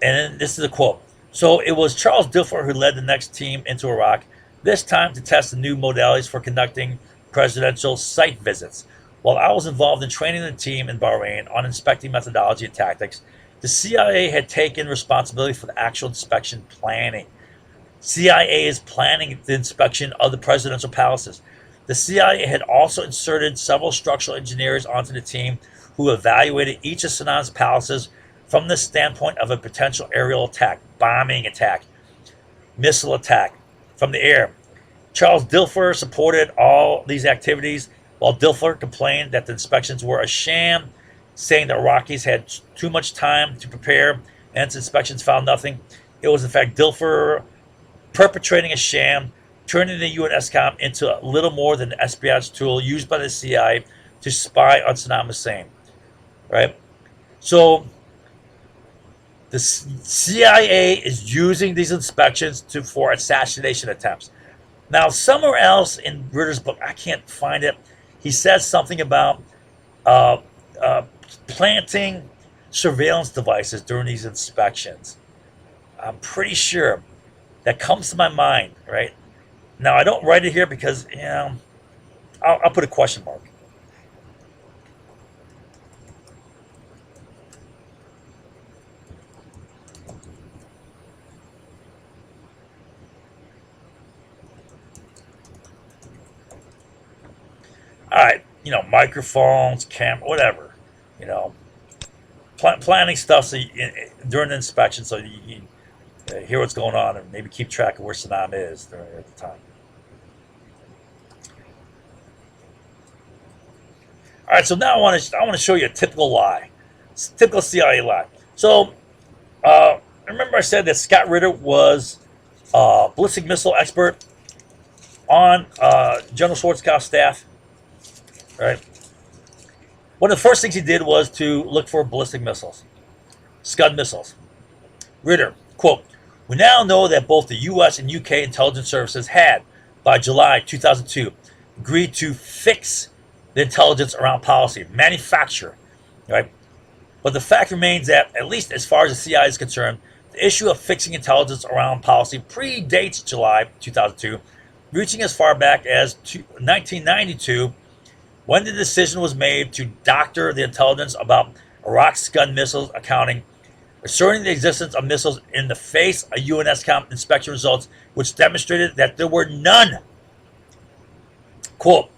And then this is a quote. So it was Charles Dufour who led the next team into Iraq, this time to test the new modalities for conducting presidential site visits. While I was involved in training the team in Bahrain on inspecting methodology and tactics, the CIA had taken responsibility for the actual inspection planning. CIA is planning the inspection of the presidential palaces. The CIA had also inserted several structural engineers onto the team who evaluated each of Saddam's palaces from the standpoint of a potential aerial attack, bombing attack, missile attack from the air. Charles Dilfer supported all these activities, while Dilfer complained that the inspections were a sham, saying the Iraqis had too much time to prepare, and its inspections found nothing. It was in fact Dilfer perpetrating a sham, turning the UN SCOM into little more than an espionage tool used by the CIA to spy on Saddam Hussein. Right? So the CIA is using these inspections for assassination attempts. Now, somewhere else in Ritter's book, I can't find it, he says something about planting surveillance devices during these inspections. I'm pretty sure that comes to my mind, right? Now, I don't write it here because, I'll put a question mark. All right, microphones, camera, whatever, planning stuff so during the inspection, so you hear what's going on and maybe keep track of where Saddam is at the time. All right, so now I want to show you a typical lie, typical CIA lie. So remember I said that Scott Ritter was a ballistic missile expert on General Schwarzkopf's staff. Right. One of the first things he did was to look for ballistic missiles, Scud missiles. Ritter, quote, "We now know that both the US and UK intelligence services had, by July 2002, agreed to fix the intelligence around policy, manufacture, right? But the fact remains that, at least as far as the CIA is concerned, the issue of fixing intelligence around policy predates July 2002, reaching as far back as 1992, when the decision was made to doctor the intelligence about Iraq's Scud missiles accounting, asserting the existence of missiles in the face of UN SCOM inspection results, which demonstrated that there were none. Quote,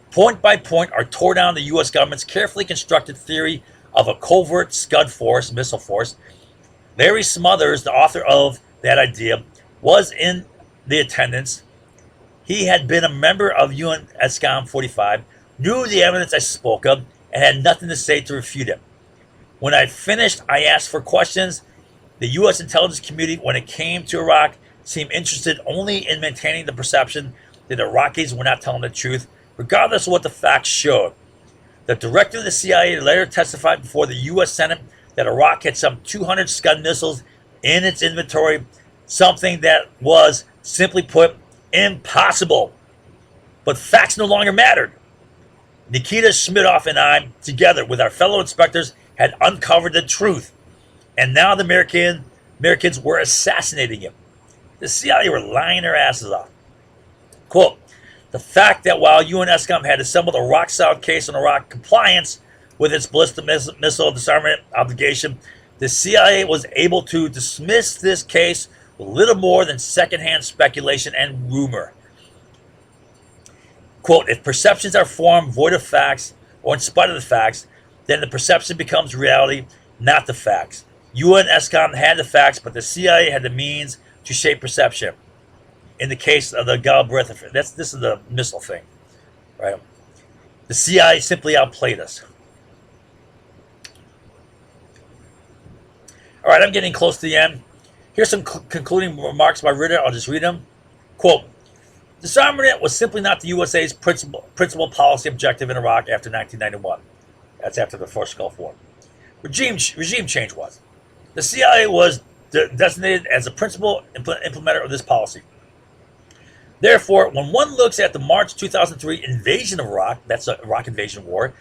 point by point are tore down the U.S. government's carefully constructed theory of a covert Scud force, missile force. Larry Smothers, the author of that idea, was in the attendance. He had been a member of UN SCOM 45, knew the evidence I spoke of, and had nothing to say to refute it. When I finished, I asked for questions. The U.S. intelligence community, when it came to Iraq, seemed interested only in maintaining the perception that the Iraqis were not telling the truth, regardless of what the facts showed. The director of the CIA later testified before the U.S. Senate that Iraq had some 200 Scud missiles in its inventory, something that was, simply put, impossible. But facts no longer mattered. Nikita Smidoff and I, together with our fellow inspectors, had uncovered the truth. And now the Americans were assassinating him. The CIA were lying their asses off. Quote, the fact that while UN SCOM had assembled a rock-solid case on Iraq compliance with its ballistic missile disarmament obligation, the CIA was able to dismiss this case with little more than secondhand speculation and rumor. Quote, if perceptions are formed void of facts or in spite of the facts, then the perception becomes reality, not the facts. UN SCOM had the facts, but the CIA had the means to shape perception. In the case of the Galbraith, this is the missile thing, right? The CIA simply outplayed us. All right, I'm getting close to the end. Here's some concluding remarks by Ritter. I'll just read them. Quote, disarmament was simply not the USA's principal policy objective in Iraq after 1991. That's after the first Gulf War. Regime change was. The CIA was designated as the principal implementer of this policy. Therefore, when one looks at the March 2003 invasion of Iraq, that's the Iraq invasion war,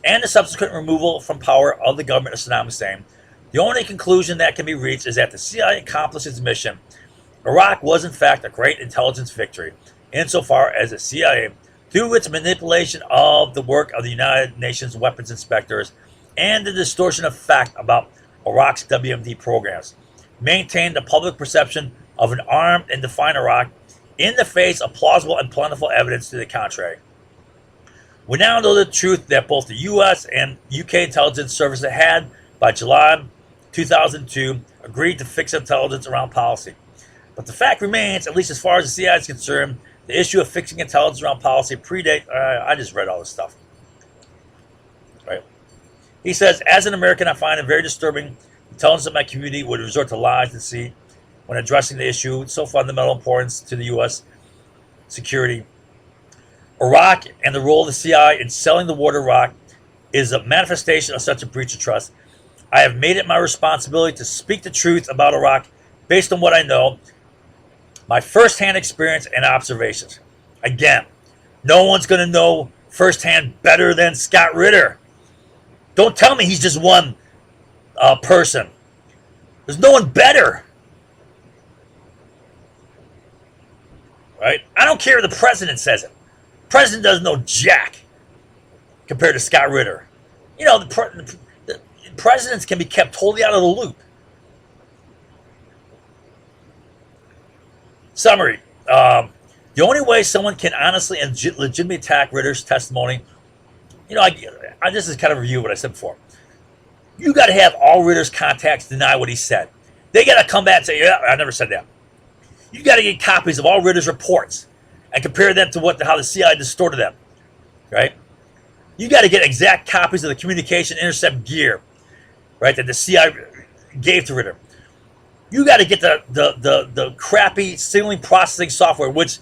and the subsequent removal from power of the government of Saddam Hussein, the only conclusion that can be reached is that the CIA accomplished its mission. Iraq was in fact a great intelligence victory, insofar as the CIA through its manipulation of the work of the United Nations weapons inspectors and the distortion of fact about Iraq's WMD programs, maintained the public perception of an armed and defiant Iraq in the face of plausible and plentiful evidence to the contrary. We now know the truth that both the U.S. and UK intelligence services had, by July 2002, agreed to fix intelligence around policy. But the fact remains, at least as far as the CIA is concerned, the issue of fixing intelligence around policy predates. I just read all this stuff. Right? He says, as an American, I find it very disturbing. Intelligence of my community would resort to lies and deceit when addressing the issue. It's so fundamental importance to the U.S. security. Iraq and the role of the CIA in selling the war to Iraq is a manifestation of such a breach of trust. I have made it my responsibility to speak the truth about Iraq based on what I know, my first-hand experience and observations. Again, no one's going to know firsthand better than Scott Ritter. Don't tell me he's just one person. There's no one better. Right? I don't care if the president says it. The president doesn't know jack compared to Scott Ritter. You know, the presidents can be kept totally out of the loop. Summary. The only way someone can honestly and legitimately attack Ritter's testimony, you know, this is kind of a review of what I said before. You got to have all Ritter's contacts deny what he said. They got to come back and say, yeah, I never said that. You got to get copies of all Ritter's reports and compare them to how the CIA distorted them, right? You got to get exact copies of the communication intercept gear, right, that the CIA gave to Ritter. You got to get the crappy signaling processing software, which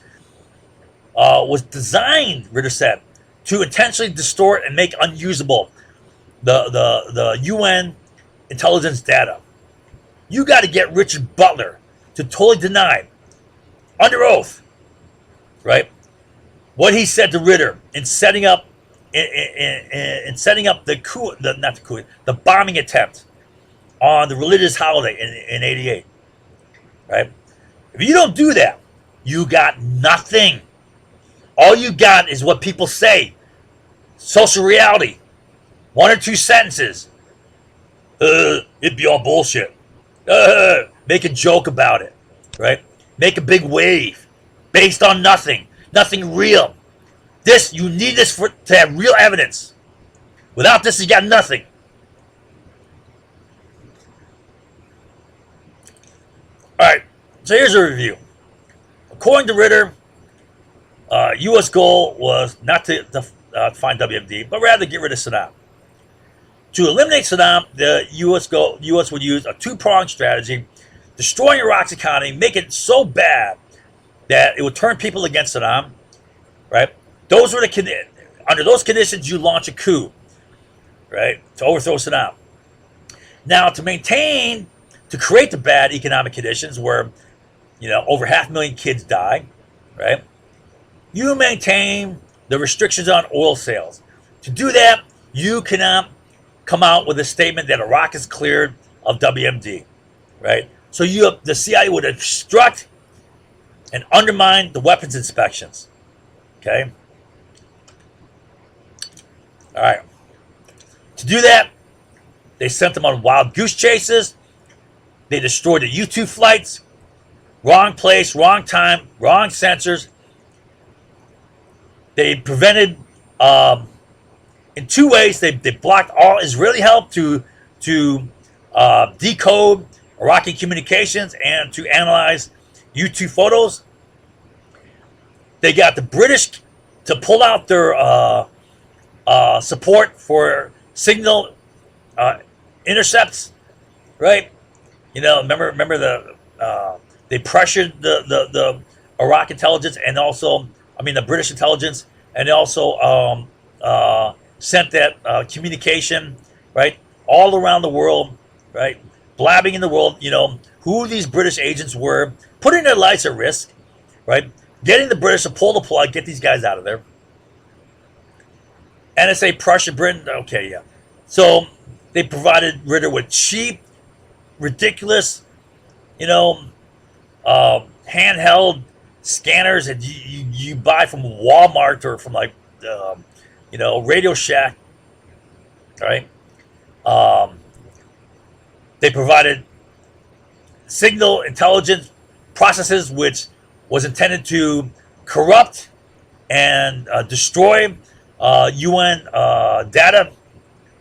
was designed, Ritter said, to intentionally distort and make unusable the UN intelligence data. You got to get Richard Butler to totally deny, under oath, right, what he said to Ritter in setting up the coup, the bombing attempt on the religious holiday in '88, right? If you don't do that, you got nothing. All you got is what people say, social reality, one or two sentences. It'd be all bullshit. Make a joke about it, right? Make a big wave based on nothing real. You need this to have real evidence. Without this, you got nothing. All right, so here's a review. According to Ritter, U.S. goal was not to find WMD, but rather to get rid of Saddam. To eliminate Saddam, the U.S. would use a two-pronged strategy, destroying Iraq's economy, make it so bad that it would turn people against Saddam, right? Those were under those conditions, you launch a coup, right, to overthrow Saddam. Now, to create the bad economic conditions where, you know, over 500,000 kids die, right? You maintain the restrictions on oil sales. To do that, you cannot come out with a statement that Iraq is cleared of WMD, right? So the CIA would obstruct and undermine the weapons inspections, okay? All right. To do that, they sent them on wild goose chases. They destroyed the U-2 flights. Wrong place, wrong time, wrong sensors. They prevented, in two ways, they blocked all Israeli help to decode Iraqi communications and to analyze U-2 photos. They got the British to pull out their support for signal intercepts, right? You know, remember they pressured the Iraq intelligence and also, the British intelligence, and they also sent that communication, right, all around the world, right, blabbing in the world, you know, who these British agents were, putting their lives at risk, right, getting the British to pull the plug, get these guys out of there. NSA, Prussia, Britain, okay, yeah. So they provided Ritter with cheap, ridiculous, you know, handheld scanners that you buy from Walmart or from like Radio Shack, right? They provided signal intelligence processes which was intended to corrupt and destroy UN data,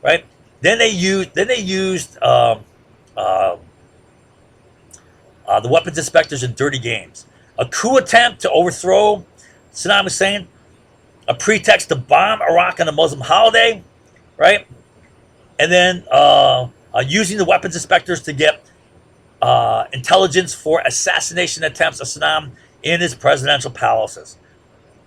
right? Then they used the weapons inspectors in dirty games. A coup attempt to overthrow Saddam Hussein, a pretext to bomb Iraq on a Muslim holiday, right? And then using the weapons inspectors to get intelligence for assassination attempts of Saddam in his presidential palaces,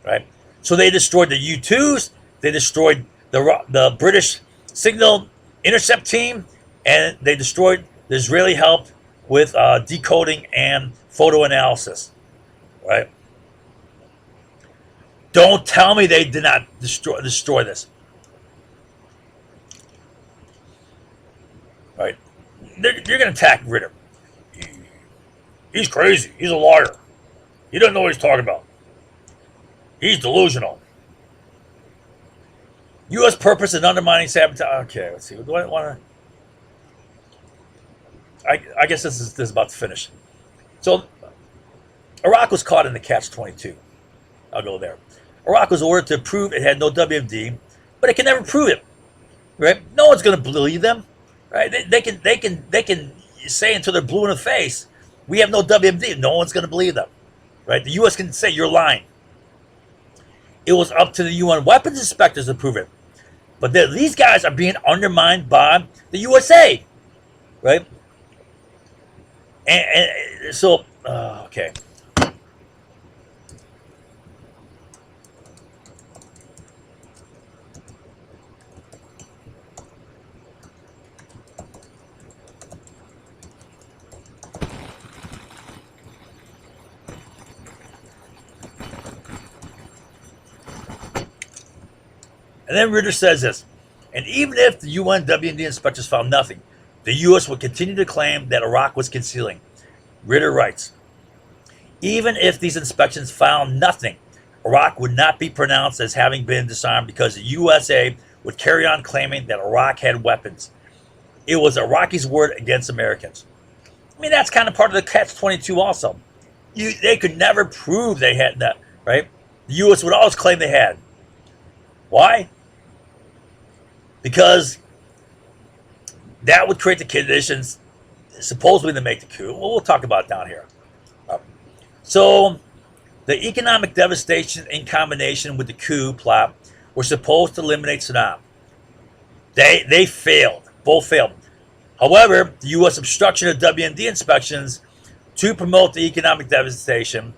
right? So they destroyed the U-2s, they destroyed the British signal intercept team, and they destroyed the Israeli help with decoding and photo analysis, right? Don't tell me they did not destroy this, right? You're going to attack Ritter. He's crazy. He's a liar. He doesn't know what he's talking about. He's delusional. U.S. purpose in undermining sabotage. Okay, let's see. Do I want to? I guess this is about to finish. So, Iraq was caught in the catch-22. I'll go there. Iraq was ordered to prove it had no WMD, but it can never prove it, right? No one's going to believe them, right? They can say until they're blue in the face, we have no WMD. No one's going to believe them, right? The U.S. can say you're lying. It was up to the UN weapons inspectors to prove it, but these guys are being undermined by the USA, right? And so, okay. And then Ritter says this, and even if the UN WMD inspectors found nothing, the U.S. would continue to claim that Iraq was concealing. Ritter writes, even if these inspections found nothing, Iraq would not be pronounced as having been disarmed because the USA would carry on claiming that Iraq had weapons. It was Iraqis' word against Americans. I mean, that's kind of part of the catch-22 also. They could never prove they had that, right? The U.S. would always claim they had. Why? Because that would create the conditions supposedly to make the coup. Well, we'll talk about it down here. So the economic devastation in combination with the coup plot were supposed to eliminate Saddam. They failed. Both failed. However, the U.S. obstruction of WMD inspections to promote the economic devastation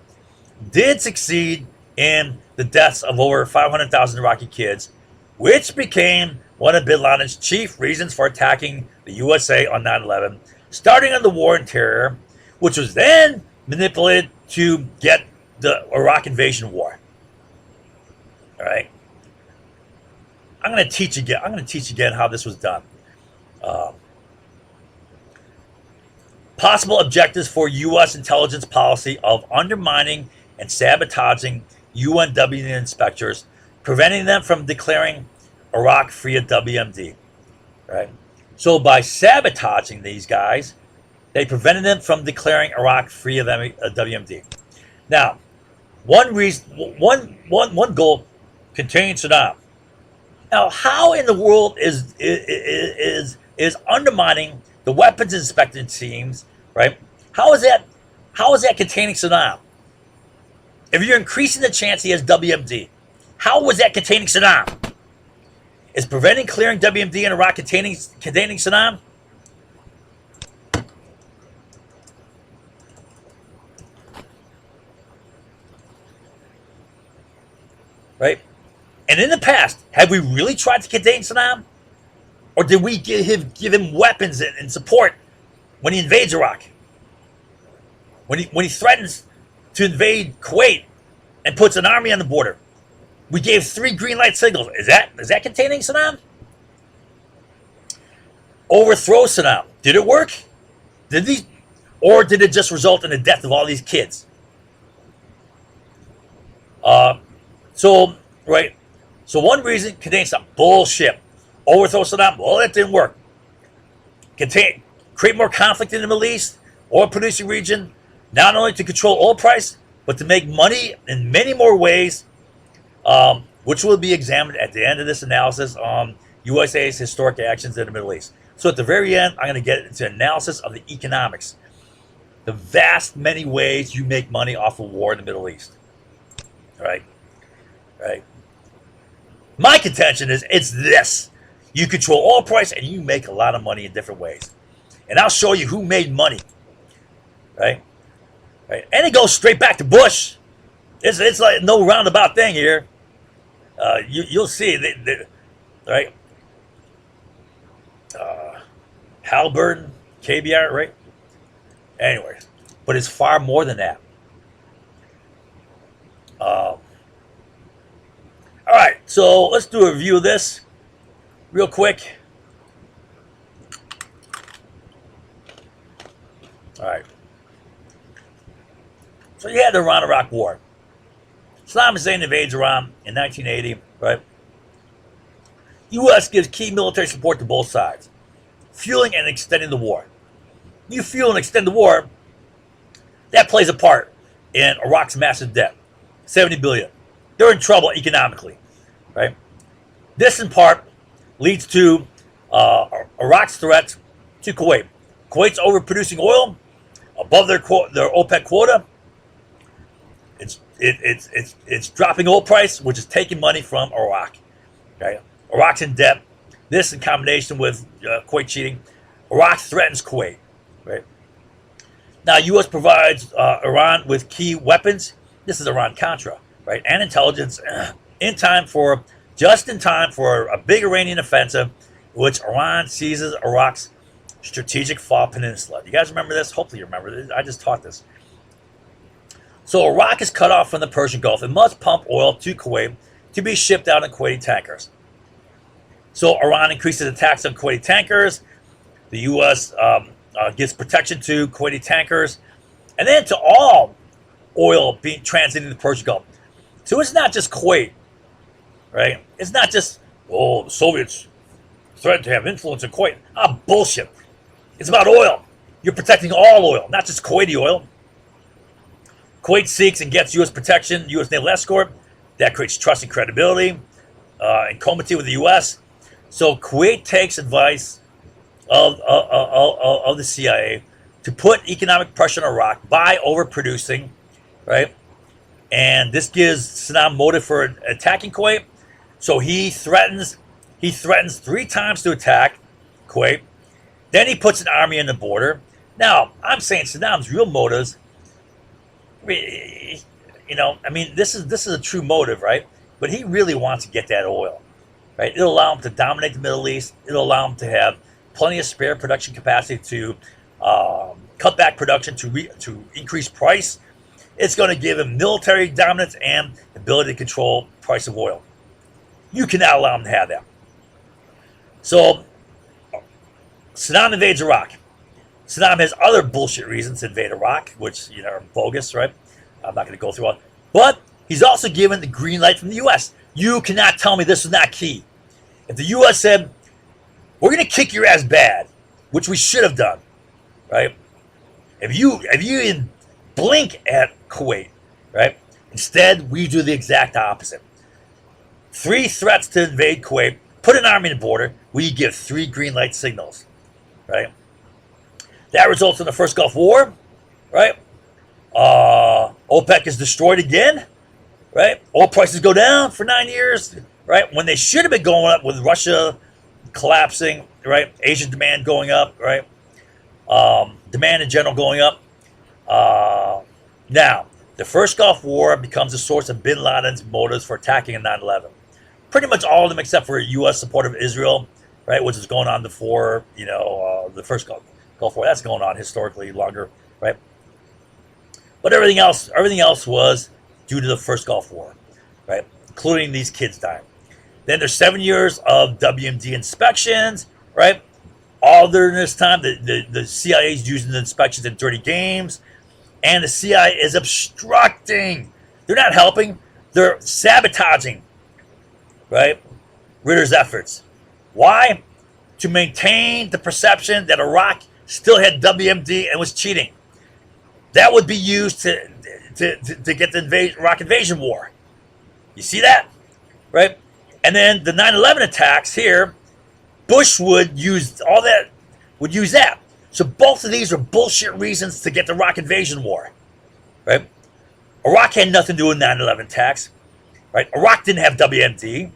did succeed in the deaths of over 500,000 Iraqi kids, which became one of bin Laden's chief reasons for attacking the USA on 9/11, starting on the war on terror, which was then manipulated to get the Iraq invasion war. All right. I'm going to teach again how this was done. Possible objectives for U.S. intelligence policy of undermining and sabotaging UN WMD inspectors, preventing them from declaring Iraq free of WMD. Right? So by sabotaging these guys, they prevented them from declaring Iraq free of WMD. Now, one goal contained Saddam. Now, how in the world is undermining the weapons inspection teams, right? How is that containing Saddam? If you're increasing the chance he has WMD, how was that containing Saddam? Is preventing clearing WMD in Iraq containing Saddam? Right? And in the past, have we really tried to contain Saddam? Or did we give him weapons and support when he invades Iraq? When he threatens to invade Kuwait and puts an army on the border? We gave 3 green light signals. Is that containing Saddam? Overthrow Saddam. Did it work? Or did it just result in the death of all these kids? So, right. So one reason contains some bullshit. Overthrow Saddam. Well, that didn't work. Create more conflict in the Middle East, oil producing region, not only to control oil price, but to make money in many more ways, which will be examined at the end of this analysis on USA's historic actions in the Middle East. So at the very end, I'm going to get into analysis of the economics, the vast many ways you make money off of war in the Middle East. Right? Right? My contention is it's this. You control oil price and you make a lot of money in different ways. And I'll show you who made money. Right? Right? And it goes straight back to Bush. It's like no roundabout thing here. You'll see. Right? Halliburton, KBR, right? Anyways, but it's far more than that. All right, so let's do a review of this real quick. All right. So you had the Iran-Iraq War. Saddam Hussein invades Iran in 1980, right? U.S. gives key military support to both sides, fueling and extending the war. You fuel and extend the war, that plays a part in Iraq's massive debt, $70 billion. They're in trouble economically, right? This, in part, leads to Iraq's threats to Kuwait. Kuwait's overproducing oil above their OPEC quota. It's dropping oil price, which is taking money from Iraq. Okay? Iraq's in debt. This, in combination with Kuwait cheating, Iraq threatens Kuwait. Right? Now, U.S. provides Iran with key weapons. This is Iran-Contra, right? And intelligence just in time for a big Iranian offensive, which Iran seizes Iraq's strategic Fall Peninsula. You guys remember this? Hopefully you remember this. I just taught this. So Iraq is cut off from the Persian Gulf and must pump oil to Kuwait to be shipped out in Kuwaiti tankers. So Iran increases attacks on Kuwaiti tankers. The U.S. Gives protection to Kuwaiti tankers, and then to all oil being transiting the Persian Gulf. So it's not just Kuwait, right? It's not just, the Soviets threatened to have influence in Kuwait. Bullshit. It's about oil. You're protecting all oil, not just Kuwaiti oil. Kuwait seeks and gets U.S. protection, U.S. naval escort. That creates trust and credibility and comity with the U.S. So Kuwait takes advice of the CIA to put economic pressure on Iraq by overproducing, right? And this gives Saddam motive for attacking Kuwait. So he threatens 3 times to attack Kuwait. Then he puts an army on the border. Now, I'm saying Saddam's real motives, this is a true motive, right? But he really wants to get that oil, right? It'll allow him to dominate the Middle East. It'll allow him to have plenty of spare production capacity to cut back production to increase price. It's going to give him military dominance and ability to control price of oil. You cannot allow him to have that. So Saddam invades Iraq. Saddam has other bullshit reasons to invade Iraq, which are bogus, right? I'm not going to go through all. But he's also given the green light from the U.S. You cannot tell me this is not key. If the U.S. said, we're going to kick your ass bad, which we should have done, right? If you even blink at Kuwait, right? Instead, we do the exact opposite. 3 threats to invade Kuwait, put an army on the border, we give 3 green light signals, right? That results in the first Gulf War, right? OPEC is destroyed again, right? Oil prices go down for 9 years, right? When they should have been going up with Russia collapsing, right? Asian demand going up, right? Demand in general going up. Now, the first Gulf War becomes a source of bin Laden's motives for attacking in 9/11. Pretty much all of them except for U.S. support of Israel, right? Which is going on before, the first Gulf War. That's going on historically longer, right? But everything else was due to the first Gulf War, right? Including these kids dying. Then there's 7 years of WMD inspections, right? All during this time, the CIA is using the inspections in dirty games, and the CIA is obstructing. They're not helping. they're sabotaging, right, Ritter's efforts. Why? To maintain the perception that Iraq still had WMD and was cheating. That would be used to get the Iraq invasion war. You see that? Right? And then the 9/11 attacks here, Bush would use all that, would use that. So both of these are bullshit reasons to get the Iraq invasion war. Right? Iraq had nothing to do with 9/11 attacks. Right? Iraq didn't have WMD.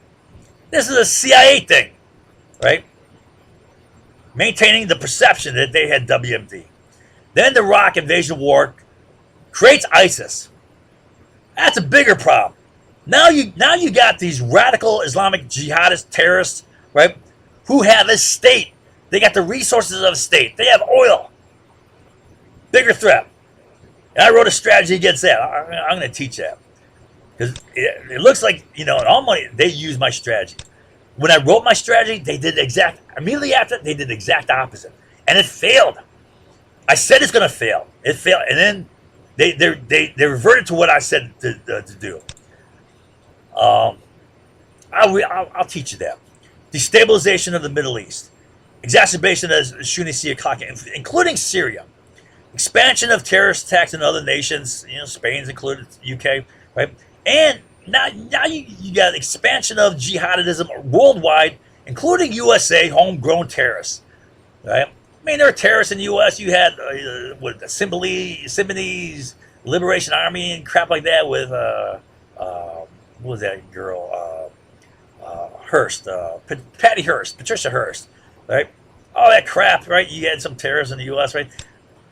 This is a CIA thing. Right? Maintaining the perception that they had WMD. Then the Iraq invasion war creates ISIS. That's a bigger problem. Now you got these radical Islamic jihadist terrorists, right, who have a state. They got the resources of a state. They have oil. Bigger threat. And I wrote a strategy against that. I'm going to teach that. Because it looks like, in all money, they use my strategy. When I wrote my strategy, they did immediately after, they did the exact opposite. And it failed. I said it's going to fail. It failed. And then they reverted to what I said to do. I'll teach you that. Destabilization of the Middle East. Exacerbation of Sunni-Shia conflict, including Syria. Expansion of terrorist attacks in other nations, Spain's included, UK, right? And now you got expansion of jihadism worldwide, including USA, homegrown terrorists, right? I mean, there are terrorists in the U.S. You had the Symbionese Liberation Army and crap like that with what was that girl? Hearst, Patty Hearst, Patricia Hearst, right? All that crap, right? You had some terrorists in the U.S., right?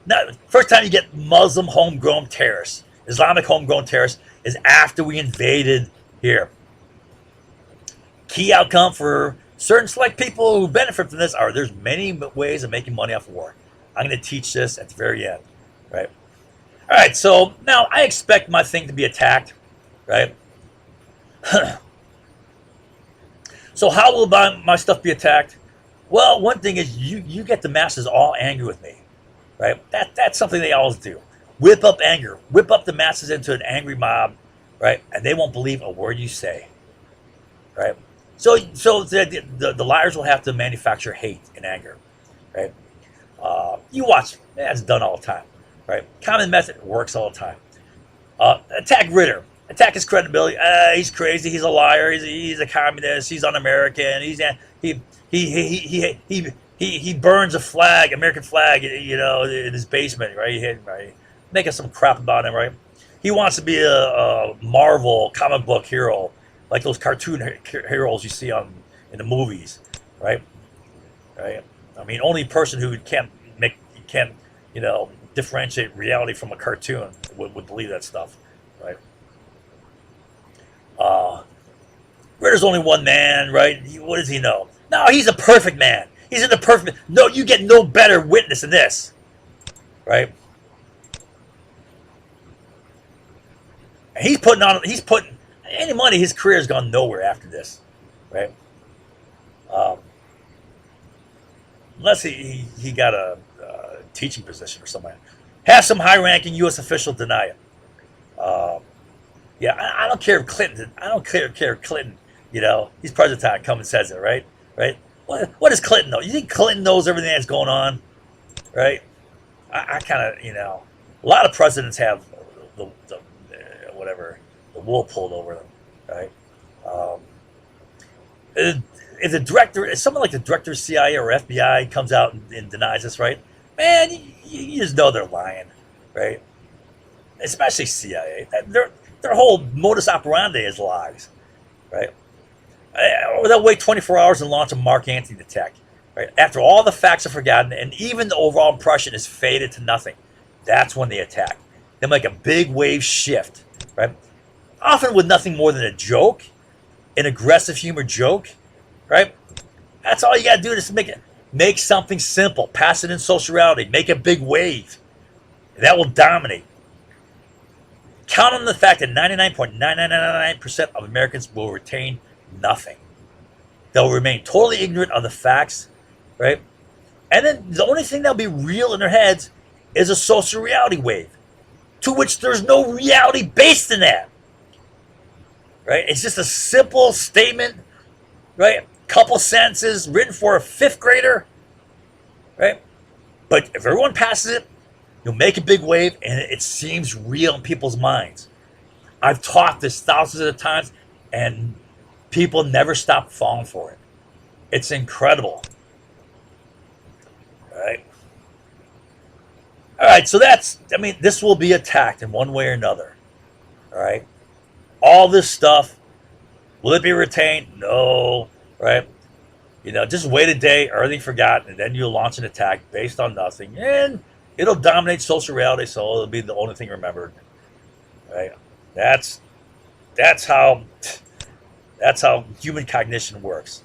Now, first time you get Muslim homegrown terrorists, Islamic homegrown terrorists, is after we invaded here. Key outcome for certain select people who benefit from this are there's many ways of making money off of war. I'm going to teach this at the very end, right? All right, so now I expect my thing to be attacked, right? So how will my stuff be attacked? Well, one thing is you get the masses all angry with me, right? That's something they always do. Whip up anger, whip up the masses into an angry mob, right? And they won't believe a word you say, right? So the liars will have to manufacture hate and anger, right? You watch, that's done all the time, right? Common method works all the time. Attack Ritter, attack his credibility. He's crazy. He's a liar. He's a communist. He's un-American. He burns a flag, American flag, in his basement, right? Making some crap about him, right? He wants to be a Marvel comic book hero, like those cartoon heroes you see in the movies, right? Right. I mean, only person who can't differentiate reality from a cartoon would believe that stuff, right? Ritter's only one man, right? What does he know? No, he's a perfect man. He's in the perfect. No, you get no better witness than this, right? And he's putting any money. His career has gone nowhere after this, right? Unless he got a teaching position or somewhere. Have some high-ranking U.S. official deny it. Yeah, I don't care if Clinton. I don't care if Clinton. He's president time. Come and says it, right? Right. What does Clinton know? You think Clinton knows everything that's going on, right? I kind of, a lot of presidents have the wool pulled over them, right? If someone like the director of CIA or FBI comes out and denies this, right? Man, you just know they're lying, right? Especially CIA. Their whole modus operandi is lies, right? Or they'll wait 24 hours and launch a Mark Antony attack, right? After all the facts are forgotten and even the overall impression is faded to nothing, that's when they attack. They make a big wave shift, right? Often with nothing more than a joke, an aggressive humor joke, right? That's all you got to do is make something simple, pass it in social reality, make a big wave. That will dominate. Count on the fact that 99.9999% of Americans will retain nothing. They'll remain totally ignorant of the facts, right? And then the only thing that'll be real in their heads is a social reality wave, to which there's no reality based in that. right? It's just a simple statement, right? Couple sentences written for a fifth grader, right? But if everyone passes it, you'll make a big wave, and it seems real in people's minds. I've taught this thousands of times, and people never stop falling for it. It's incredible. All right. All right. So this will be attacked in one way or another. All right. All this stuff, will it be retained? No. Right. Just wait a day, everything forgotten, and then you'll launch an attack based on nothing, and it'll dominate social reality, so it'll be the only thing remembered. Right? That's how human cognition works.